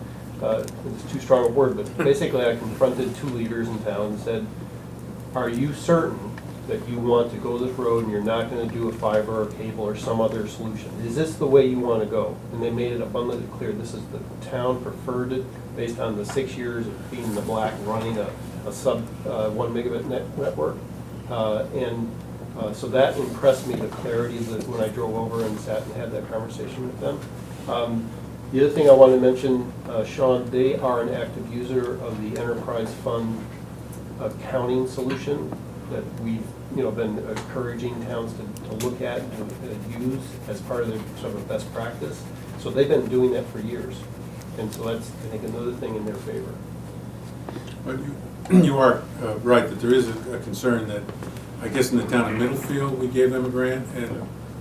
Speaker 4: it's too strong a word, but basically I confronted 2 leaders in town and said, are you certain that you want to go this road and you're not going to do a fiber or cable or some other solution? Is this the way you want to go? And they made it abundantly clear, this is the town preferred it based on the 6 years of being in the black, running a sub 1 megabit network. So that impressed me, the clarity that when I drove over and sat and had that conversation with them. The other thing I wanted to mention, Sean, they are an active user of the enterprise fund accounting solution that we've been encouraging towns to look at and use as part of their sort of best practice. So they've been doing that for years. And so that's, I think, another thing in their favor.
Speaker 10: But you are right that there is a concern that, I guess in the town of Middlefield, we gave them a grant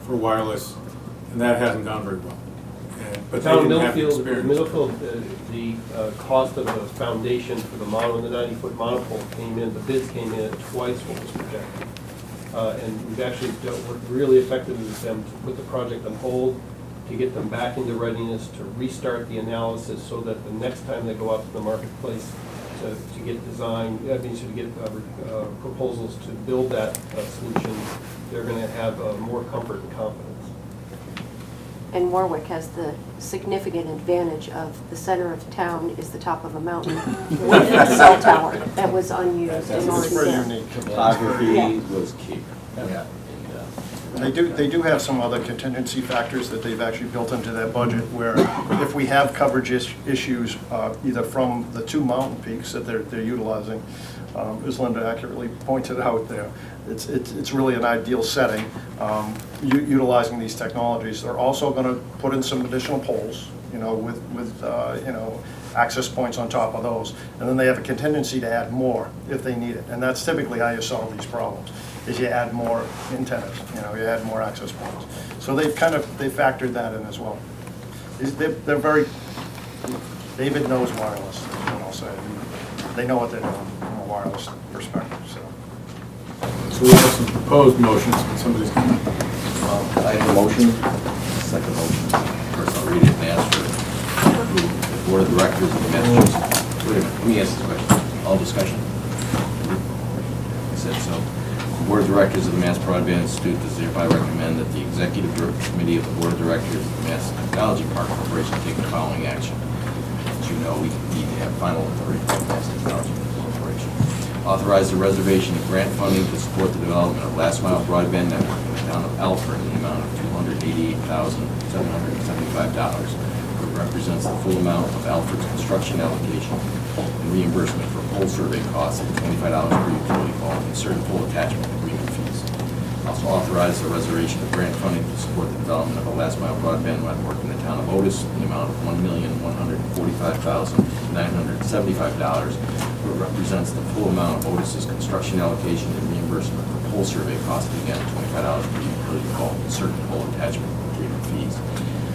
Speaker 10: for wireless, and that hasn't gone very well. But they didn't have the experience.
Speaker 4: Middlefield, the cost of the foundation for the 90-foot monopole came in, the bids came in at twice what was projected. And we've actually worked really effectively with them to put the project on hold, to get them back into readiness, to restart the analysis so that the next time they go out to the marketplace to get design, to get proposals to build that solution, they're going to have more comfort and confidence.
Speaker 3: And Warwick has the significant advantage of the center of town is the top of a mountain with a cell tower that was unused in order
Speaker 13: It's
Speaker 3: to
Speaker 13: very
Speaker 3: get.
Speaker 13: unique.
Speaker 1: Topography was key.
Speaker 13: Yeah. They do have some other contingency factors that they've actually built into that budget, where if we have coverage issues, either from the 2 mountain peaks that they're utilizing, as Linda accurately pointed out there, it's really an ideal setting, utilizing these technologies. They're also going to put in some additional poles, with access points on top of those, and then they have a contingency to add more if they need it. And that's typically how you solve these problems, is you add more antennas, you add more access points. So they factored that in as well. They're very, David knows wireless, is what I'll say. They know what they're doing from a wireless perspective, so.
Speaker 10: So we have some proposed motions, but somebody's going to.
Speaker 1: I have a motion, second motion. First I'll read it and ask for approval. The Board of Directors of the Massachusetts. Wait a minute, let me ask this question. All discussion? I said so. The Board of Directors of the Mass Broadband Institute does hereby recommend that the Executive Committee of the Board of Directors of the Mass Technology Park Corporation take the following action. As you know, we need to have final authority from the Mass Technology Corporation. Authorize the reservation of grant funding to support the development of last mile broadband network in the town of Alford in the amount of $288,775, which represents the full amount of Alford's construction allocation and reimbursement for pole survey costs of $25 per utility pole and certain pole attachment agreement fees. Also authorize the reservation of grant funding to support the development of a last mile broadband network in the town of Otis in the amount of $1,145,975, which represents the full amount of Otis's construction allocation and reimbursement for pole survey costs, again, $25 per utility pole and certain pole attachment agreement fees.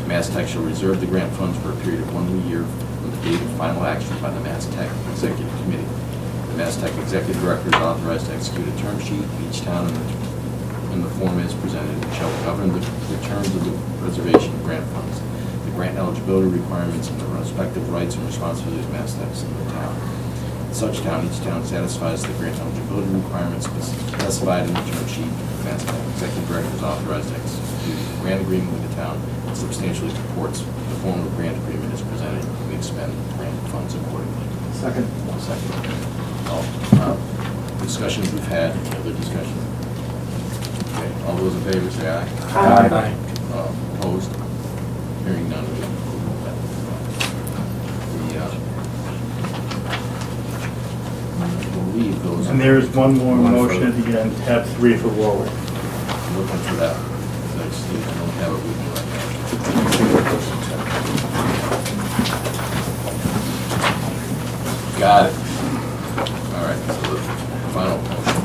Speaker 1: Mass Tech shall reserve the grant funds for a period of 1 year from the date of final action by the Mass Tech Executive Committee. The Mass Tech Executive Director is authorized to execute a term sheet in each town in the form as presented and shall govern the terms of the reservation of grant funds, the grant eligibility requirements, and the respective rights and responsibilities of Mass Techs in the town. In such town, each town satisfies the grant eligibility requirements specified in the term sheet. The Mass Tech Executive Director is authorized to execute a grant agreement with the town that substantially supports the form of grant agreement as presented, and we expend grant funds accordingly.
Speaker 11: Second.
Speaker 1: All discussions we've had, any other discussion? Okay, all those in favor say aye.
Speaker 11: Aye.
Speaker 1: Opposed? Hearing none, we approve that. I believe those.
Speaker 15: And there is one more
Speaker 1: One
Speaker 15: motion at
Speaker 1: further.
Speaker 15: the end, tab 3 for Warwick.
Speaker 1: I'm looking for that. Thanks, Steve. I don't have it with me right now. Got it. All right, so the final motion.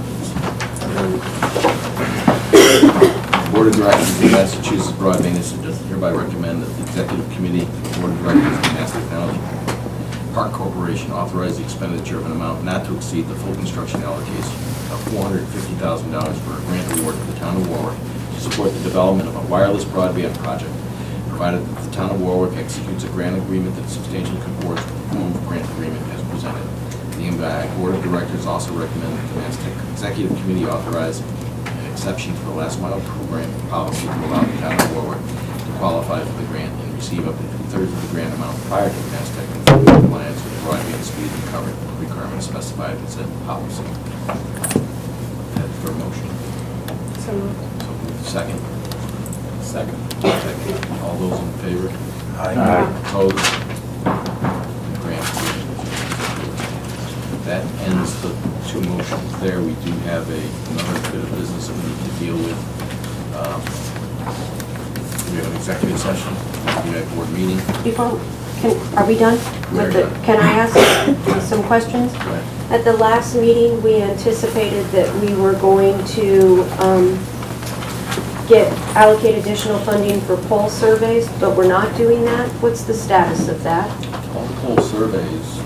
Speaker 1: Board of Directors of the Massachusetts Broadband Institute hereby recommend that the Executive Committee, Board of Directors of the Mass Technology Park Corporation authorize the expenditure of an amount not to exceed the full construction allocation of $450,000 for a grant award to the town of Warwick to support the development of a wireless broadband project, provided that the town of Warwick executes a grant agreement that substantially comports with the proposed grant agreement as presented. The MBI Board of Directors also recommend that the Mass Tech Executive Committee authorize an exception to the last mile program policy to allow the town of Warwick to qualify for the grant and receive up to 2/3 of the grant amount prior to the Mass Tech compliance with the broadband speed and coverage requirements specified in said policy. That's for motion.
Speaker 8: So moved.
Speaker 1: So moved. Second. Second. All those in favor?
Speaker 12: Aye.
Speaker 1: Opposed? Grant. That ends the two motions there. We do have another bit of business that we need to deal with. We have an executive session, we have a board meeting.
Speaker 3: Before, are we done?
Speaker 1: We're done.
Speaker 3: Can I ask some questions?
Speaker 1: Go ahead.
Speaker 3: At the last meeting, we anticipated that we were going to allocate additional funding for poll surveys, but we're not doing that. What's the status of that?
Speaker 1: All the poll surveys,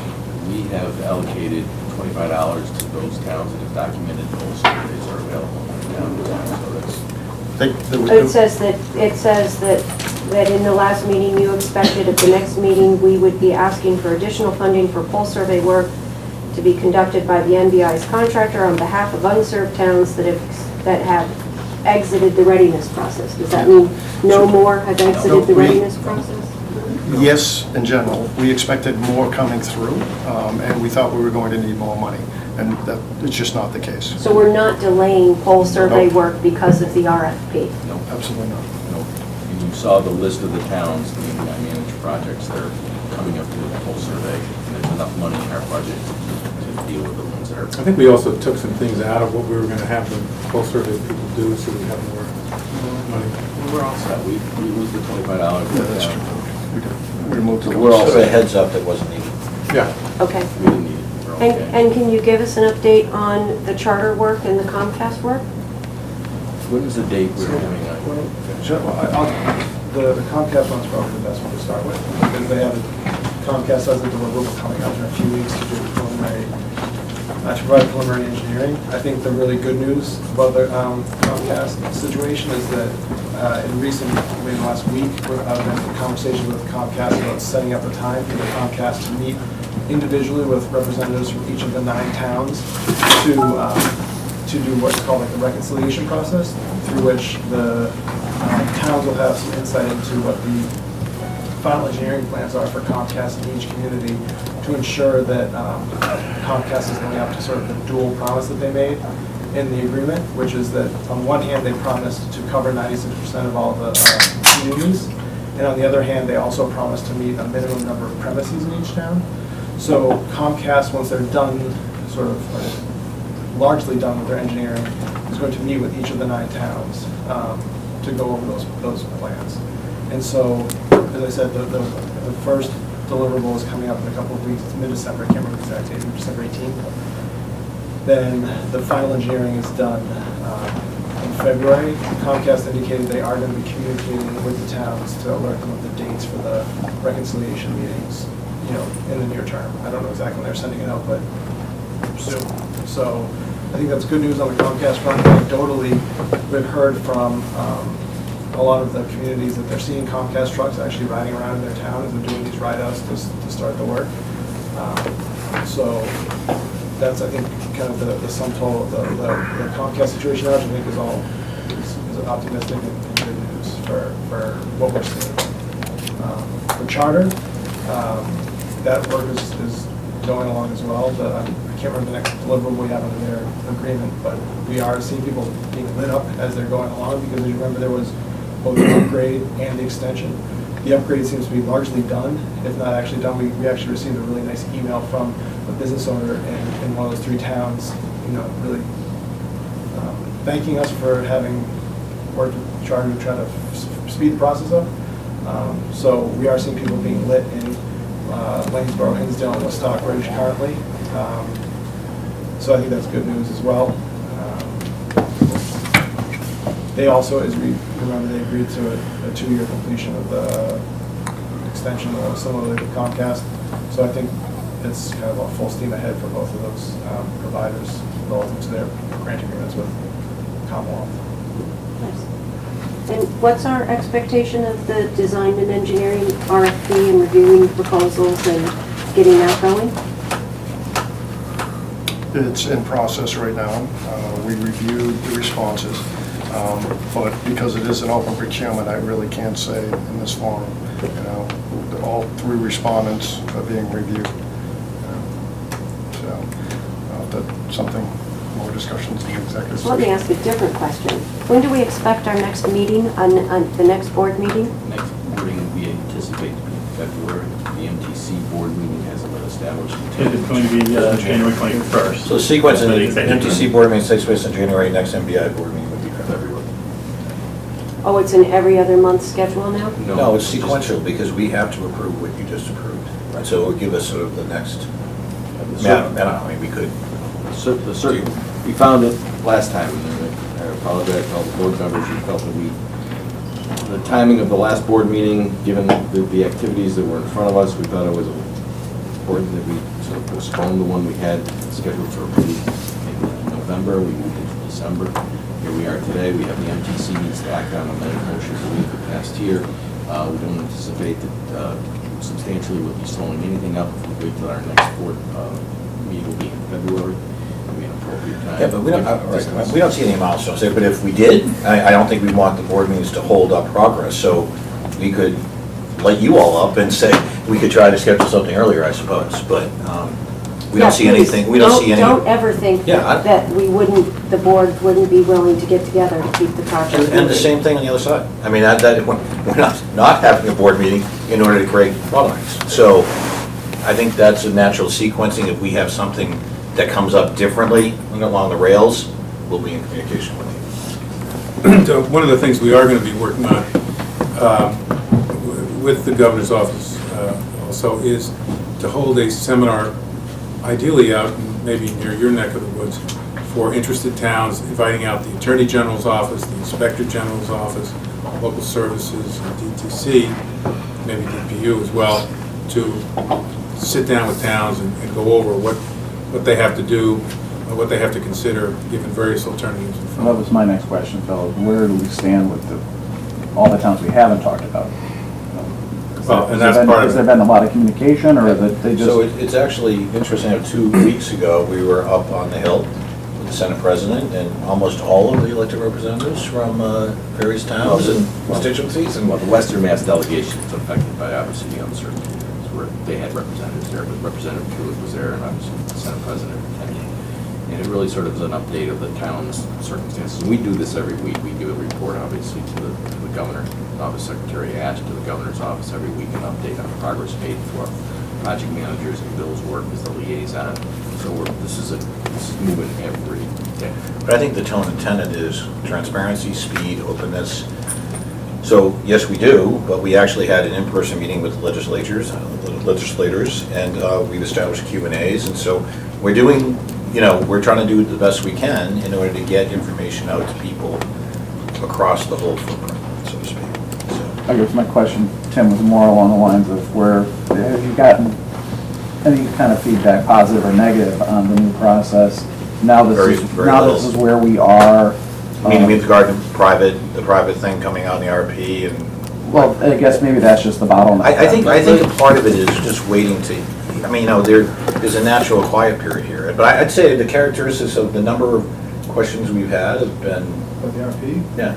Speaker 1: we have allocated $25 to those towns that have documented poll surveys are available in the town. So that's,
Speaker 3: It says that in the last meeting, you expected at the next meeting, we would be asking for additional funding for poll survey work to be conducted by the MBI's contractor on behalf of unserved towns that have exited the readiness process. Does that mean no more have exited the readiness process?
Speaker 13: Yes, in general. We expected more coming through, and we thought we were going to need more money, and it's just not the case.
Speaker 3: So we're not delaying poll survey
Speaker 13: Nope.
Speaker 3: work because of the RFP?
Speaker 1: no,
Speaker 13: Absolutely not.
Speaker 1: no. And you saw the list of the towns, the MBI managed projects that are coming up to the poll survey, and there's enough money in our budget to deal with the ones that are.
Speaker 10: I think we also took some things out of what we were going to have the poll survey people do, so we have more money.
Speaker 1: We're all set. We used the $25.
Speaker 13: Yeah, that's true. We removed
Speaker 1: So
Speaker 13: it.
Speaker 1: we're all
Speaker 12: Sort of a
Speaker 1: set.
Speaker 12: heads up that wasn't needed.
Speaker 10: Yeah.
Speaker 3: Okay.
Speaker 1: We didn't need it. We're okay.
Speaker 3: And can you give us an update on the charter work and the Comcast work?
Speaker 1: When is the date we're having a?
Speaker 5: Sure, well, the Comcast one's probably the best one to start with, because they have, Comcast has a deliverable coming up in a few weeks to do preliminary, to provide preliminary engineering. I think the really good news about the Comcast situation is that in maybe the last week, I've been in conversations with Comcast about setting up a time for the Comcast to meet individually with representatives from each of the 9 towns to do what's called like the reconciliation process, through which the towns will have some insight into what the final engineering plans are for Comcast in each community to ensure that Comcast is living up to sort of the dual promise that they made in the agreement, which is that on one hand, they promised to cover 96% of all the communities, and on the other hand, they also promised to meet a minimum number of premises in each town. So Comcast, once they're done, sort of largely done with their engineering, is going to meet with each of the 9 towns to go over those plans. And so, as I said, the first deliverable is coming up in a couple of weeks. It's mid-December. I can't remember the exact date. December 18th. Then the final engineering is done in February. Comcast indicated they are going to be communicating with the towns to alert them of the dates for the reconciliation meetings, in the near term. I don't know exactly when they're sending it out, but soon. So I think that's good news on the Comcast front. Anecdotally, we've heard from a lot of the communities that they're seeing Comcast trucks actually riding around in their town as they're doing these ride-outs to start the work. So that's, I think, kind of the sum total of the Comcast situation, which I think is optimistic and good news for what we're seeing. For Charter, that work is going along as well. I can't remember the next deliverable we have under their agreement, but we are seeing people being lit up as they're going along, because as you remember, there was both the upgrade and the extension. The upgrade seems to be largely done, if not actually done. We actually received a really nice email from the business owner in one of those 3 towns, really thanking us for having worked with Charley to try to speed the process up. So we are seeing people being lit in Lanesboro, Hinsdale, and West Stockbridge currently. So I think that's good news as well. They also, as we remember, they agreed to a 2-year completion of the extension, similarly with Comcast. So I think it's kind of a full steam ahead for both of those providers relative to their grant agreements with Commonwealth.
Speaker 3: And what's our expectation of the design and engineering RFP and reviewing proposals and getting that going?
Speaker 13: It's in process right now. We reviewed the responses, but because it is an open procurement, I really can't say in this forum. All 3 respondents are being reviewed. So that's something, more discussions in executive session.
Speaker 3: Let me ask a different question. When do we expect our next meeting, on the next board meeting?
Speaker 1: Next boarding, we anticipate to be in February. The MTC board meeting hasn't been established.
Speaker 15: It's going to be January 21st.
Speaker 12: So the sequence in
Speaker 15: So
Speaker 12: the
Speaker 15: the executive
Speaker 12: MTC board meeting takes place in January, next MBI board meeting would be February.
Speaker 3: Oh, it's an every other month schedule now?
Speaker 12: No, it's sequential because we have to approve what you just approved. Right. So it would give us sort of the next, we could.
Speaker 1: We found it last time, and I apologize to all the board members who felt that the timing of the last board meeting, given the activities that were in front of us, we thought it was important that we sort of postpone the one we had scheduled for approval in November. We moved it to December. Here we are today. We have the MTC needs to act on amended motions that we passed here. We don't anticipate that substantially we'll be slowing anything up if we wait till our next board meeting will be in February. It'll be an appropriate time.
Speaker 12: Yeah, but we don't see any milestones there, but if we did, I don't think we want the board meetings to hold up progress, so we could light you all up and say, we could try to schedule something earlier, I suppose, but we don't see anything, we don't see any.
Speaker 3: Don't ever think that the board wouldn't be willing to get together to keep the project moving.
Speaker 12: And the same thing on the other side. I mean, we're not having a board meeting in order to create bottlenecks. So I think that's a natural sequencing. If we have something that comes up differently along the rails, we'll be in communication with you.
Speaker 10: So one of the things we are going to be working on with the governor's office also is to hold a seminar, ideally out maybe near your neck of the woods, for interested towns, inviting out the Attorney General's office, the Inspector General's office, local services, DTC, maybe DPU as well, to sit down with towns and go over what they have to do, what they have to consider, given various alternatives.
Speaker 11: Well, that was my next question, fellows. Where do we stand with all the towns we haven't talked about? Has there been a lot of communication, or that they just...
Speaker 12: So it's actually interesting. 2 weeks ago, we were up on the Hill with the Senate President and almost all of the elected representatives from various towns and constituencies. And
Speaker 1: the Western Mass delegation was affected by obviously the uncertainty. Where they had representatives there, but Representative Truitt was there, and obviously the Senate President attended. And it really sort of is an update of the town's circumstances. And we do this every week. We give a report, obviously, to the Governor's Office, Secretary Ash, to the Governor's Office every week, an update on progress made for project managers and Bill's work as the liaison. So this is moving every day.
Speaker 12: But I think the tone intended is transparency, speed, openness. So yes, we do, but we actually had an in-person meeting with legislators, and we've established Q&As, and so we're doing, we're trying to do the best we can in order to get information out to people across the whole footprint, so to speak.
Speaker 11: I guess my question, Tim, was more along the lines of have you gotten any kind of feedback, positive or negative, on the new process? Now this is where we are.
Speaker 12: I mean, with regard to the private thing coming out in the RP, and
Speaker 11: well, I guess maybe that's just the bottleneck.
Speaker 12: I think a part of it is just waiting to. I mean, there's a natural quiet period here, but I'd say the characteristics of the number of questions we've had have been.
Speaker 5: With the RP?
Speaker 12: Yeah.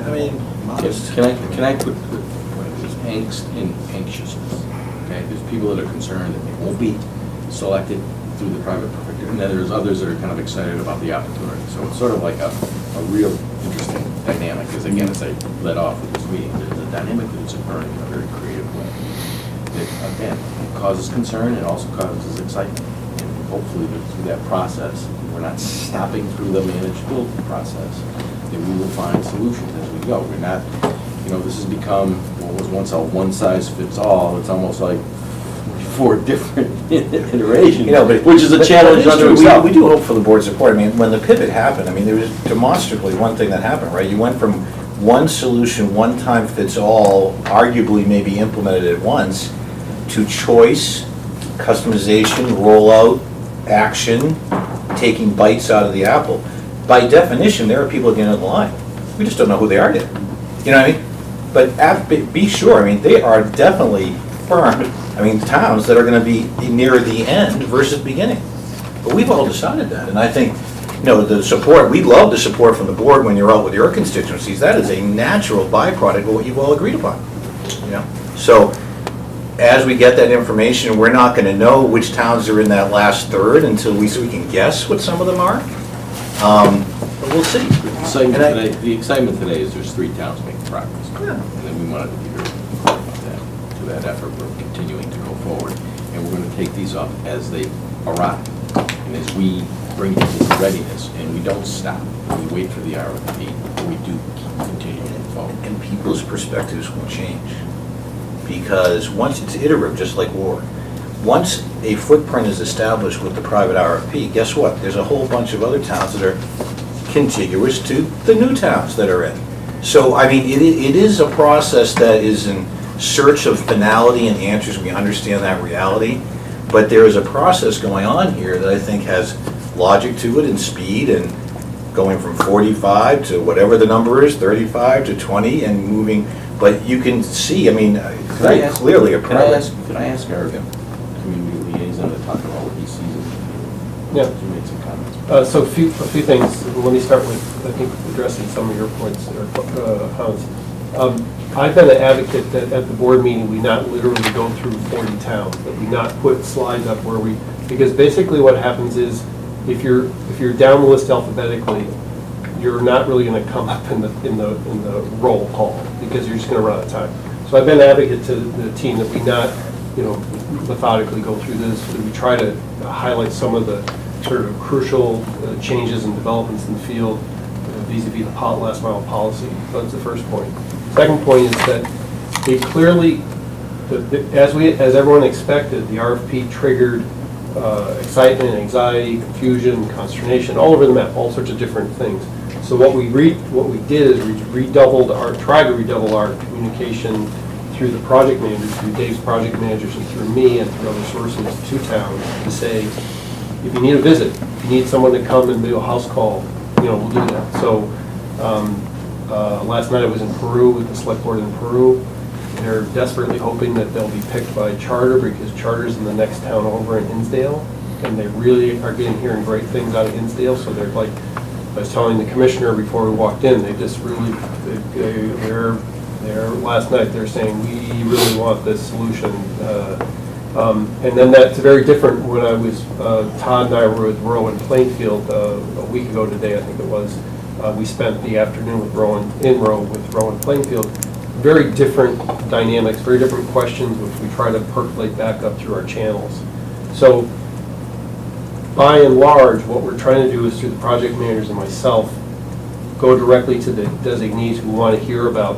Speaker 12: I mean, modest.
Speaker 1: Can I put there's angst and anxiousness? Okay, there's people that are concerned that they won't be selected through the private perfecter, and then there's others that are kind of excited about the opportunity. So it's sort of like a real interesting dynamic, because again, as I led off with this meeting, there's a dynamic that is occurring in a very creative way. That, again, causes concern and also causes excitement. hopefully through that process, we're not stopping through the managed build process, then we will find solutions as we go. We're not, this has become what was once a one-size-fits-all. It's almost like 4 different iterations, which is a challenge unto itself.
Speaker 12: We do hope for the board's support. I mean, when the pivot happened, there was demonstrably one thing that happened, right? You went from one solution, one time fits all, arguably maybe implemented at once, to choice, customization, rollout, action, taking bites out of the apple. By definition, there are people at the end of the line. We just don't know who they are yet. You know what I mean? But be sure, they are definitely firm, towns that are gonna be near the end versus beginning. But we've all decided that, and I think, the support, we love the support from the board when you're out with your constituencies. That is a natural byproduct of what you've all agreed upon. So, as we get that information, we're not gonna know which towns are in that last third until we can guess what some of them are. But we'll see.
Speaker 1: The excitement today is there's 3 towns making progress.
Speaker 12: Yeah.
Speaker 1: And then we wanted to be very clear about that. To that effort, we're continuing to go forward. And we're going to take these up as they arrive. And as we bring people to readiness, and we don't stop. We wait for the RFP, but we do keep continuing forward.
Speaker 12: And people's perspectives will change. Because once it's iterative, just like Warwick, once a footprint is established with the private RFP, guess what? There's a whole bunch of other towns that are contiguous to the new towns that are in. So, it is a process that is in search of finality and answers. We understand that reality. But there is a process going on here that I think has logic to it and speed, and going from 45 to whatever the number is, 35 to 20, and moving. But you can see, very clearly a progress.
Speaker 1: Could I ask our community liaison to talk about what he sees?
Speaker 4: Yeah.
Speaker 1: You made some comments.
Speaker 4: So a few things. Let me start with, I think, addressing some of your points or comments. I've been an advocate that at the board meeting, we not literally go through 40 towns, that we not put slides up because basically what happens is, if you're down the list alphabetically, you're not really going to come up in the roll call, because you're just going to run out of time. So I've been an advocate to the team that we not, methodically go through this, that we try to highlight some of the sort of crucial changes and developments in the field vis-a-vis the last mile policy. So that's the first point. Second point is that it clearly, as everyone expected, the RFP triggered excitement, anxiety, confusion, consternation, all over the map, all sorts of different things. So what we did is we tried to redouble our communication through the project managers, through Dave's project managers, and through me, and through other sources to towns, to say, if you need a visit, if you need someone to come and do a house call, we'll do that. So last night I was in Peru with the select board in Peru. They're desperately hoping that they'll be picked by Charter, because Charter's in the next town over in Hinsdale, and they really are hearing great things out of Hinsdale. So they're like, I was telling the commissioner before we walked in, they just really, they're last night they're saying, we really want this solution. And then that's very different when I was, Todd and I were with Rowan Plainfield a week ago today, I think it was. We spent the afternoon with Rowan Plainfield. Very different dynamics, very different questions, which we try to percolate back up through our channels. So, by and large, what we're trying to do is, through the project managers and myself, go directly to the designees who want to hear about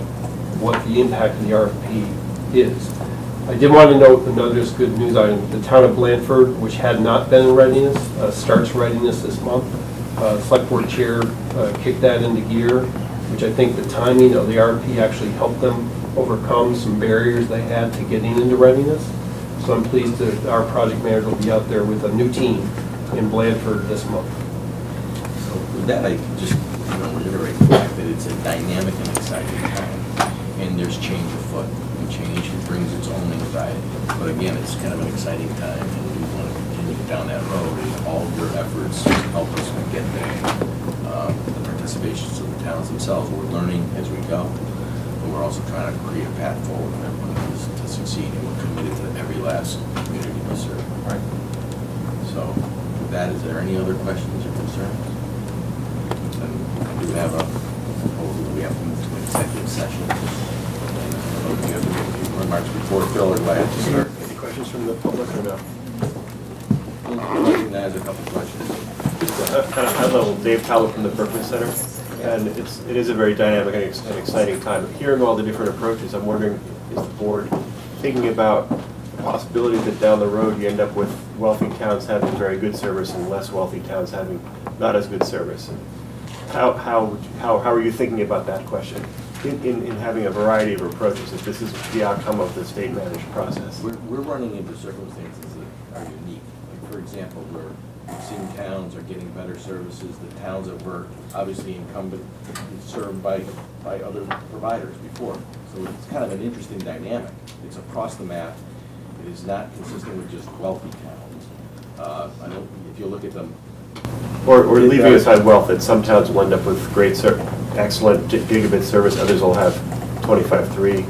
Speaker 4: what the impact of the RFP is. I did want to note another good news item. The town of Blandford, which had not been in readiness, starts readiness this month. Select board chair kicked that into gear, which I think the timing of the RFP actually helped them overcome some barriers they had to getting into readiness. So I'm pleased that our project manager will be out there with a new team in Blandford this month.
Speaker 1: So with that, I just reiterate the fact that it's a dynamic and exciting time, and there's change afoot. And change brings its own anxiety. But again, it's kind of an exciting time, and we want to continue down that road, and all of your efforts help us get there. The participations of the towns themselves, we're learning as we go, but we're also trying to create a path forward for everyone to succeed, and we're committed to every last community we serve.
Speaker 4: Right.
Speaker 1: So with that, is there any other questions or concerns? Then we have we have to move to an executive session. And, do you have any remarks before Phil, or do I have to start?
Speaker 4: Any questions from the public or no?
Speaker 1: Larkin has a couple questions.
Speaker 16: Just a kind of high level, Dave Talbot from the Berkeley Center, and it is a very dynamic and exciting time. Hearing all the different approaches, I'm wondering, is the board thinking about the possibility that down the road you end up with wealthy towns having very good service and less wealthy towns having not as good service? And how are you thinking about that question in having a variety of approaches if this is the outcome of the state managed process?
Speaker 1: We're running into circumstances that are unique. Like, for example, where we've seen towns are getting better services, the towns that were obviously incumbent served by other providers before. So it's kind of an interesting dynamic. It's across the map. It is not consistent with just wealthy towns. If you look at them.
Speaker 16: Or leaving aside wealth, that some towns will end up with great, excellent gigabit service, others will have 25.3.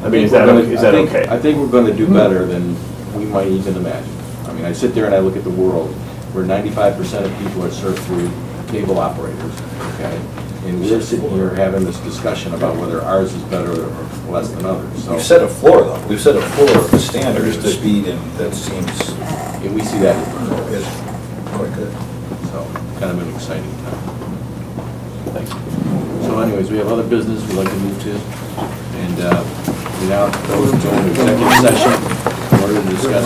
Speaker 16: I mean, is that okay?
Speaker 1: I think we're going to do better than we might even imagine. I mean, I sit there and I look at the world where 95% of people are served through cable operators, okay? And we're sitting here having this discussion about whether ours is better or less than others. So
Speaker 12: We've set a floor, though. We've set a floor of the standard of speed, and that seems...
Speaker 1: And we see that
Speaker 12: as quite good.
Speaker 1: So, kind of an exciting time. Thanks. So anyways, we have other business we'd like to move to. And we now go into an executive session in order to discuss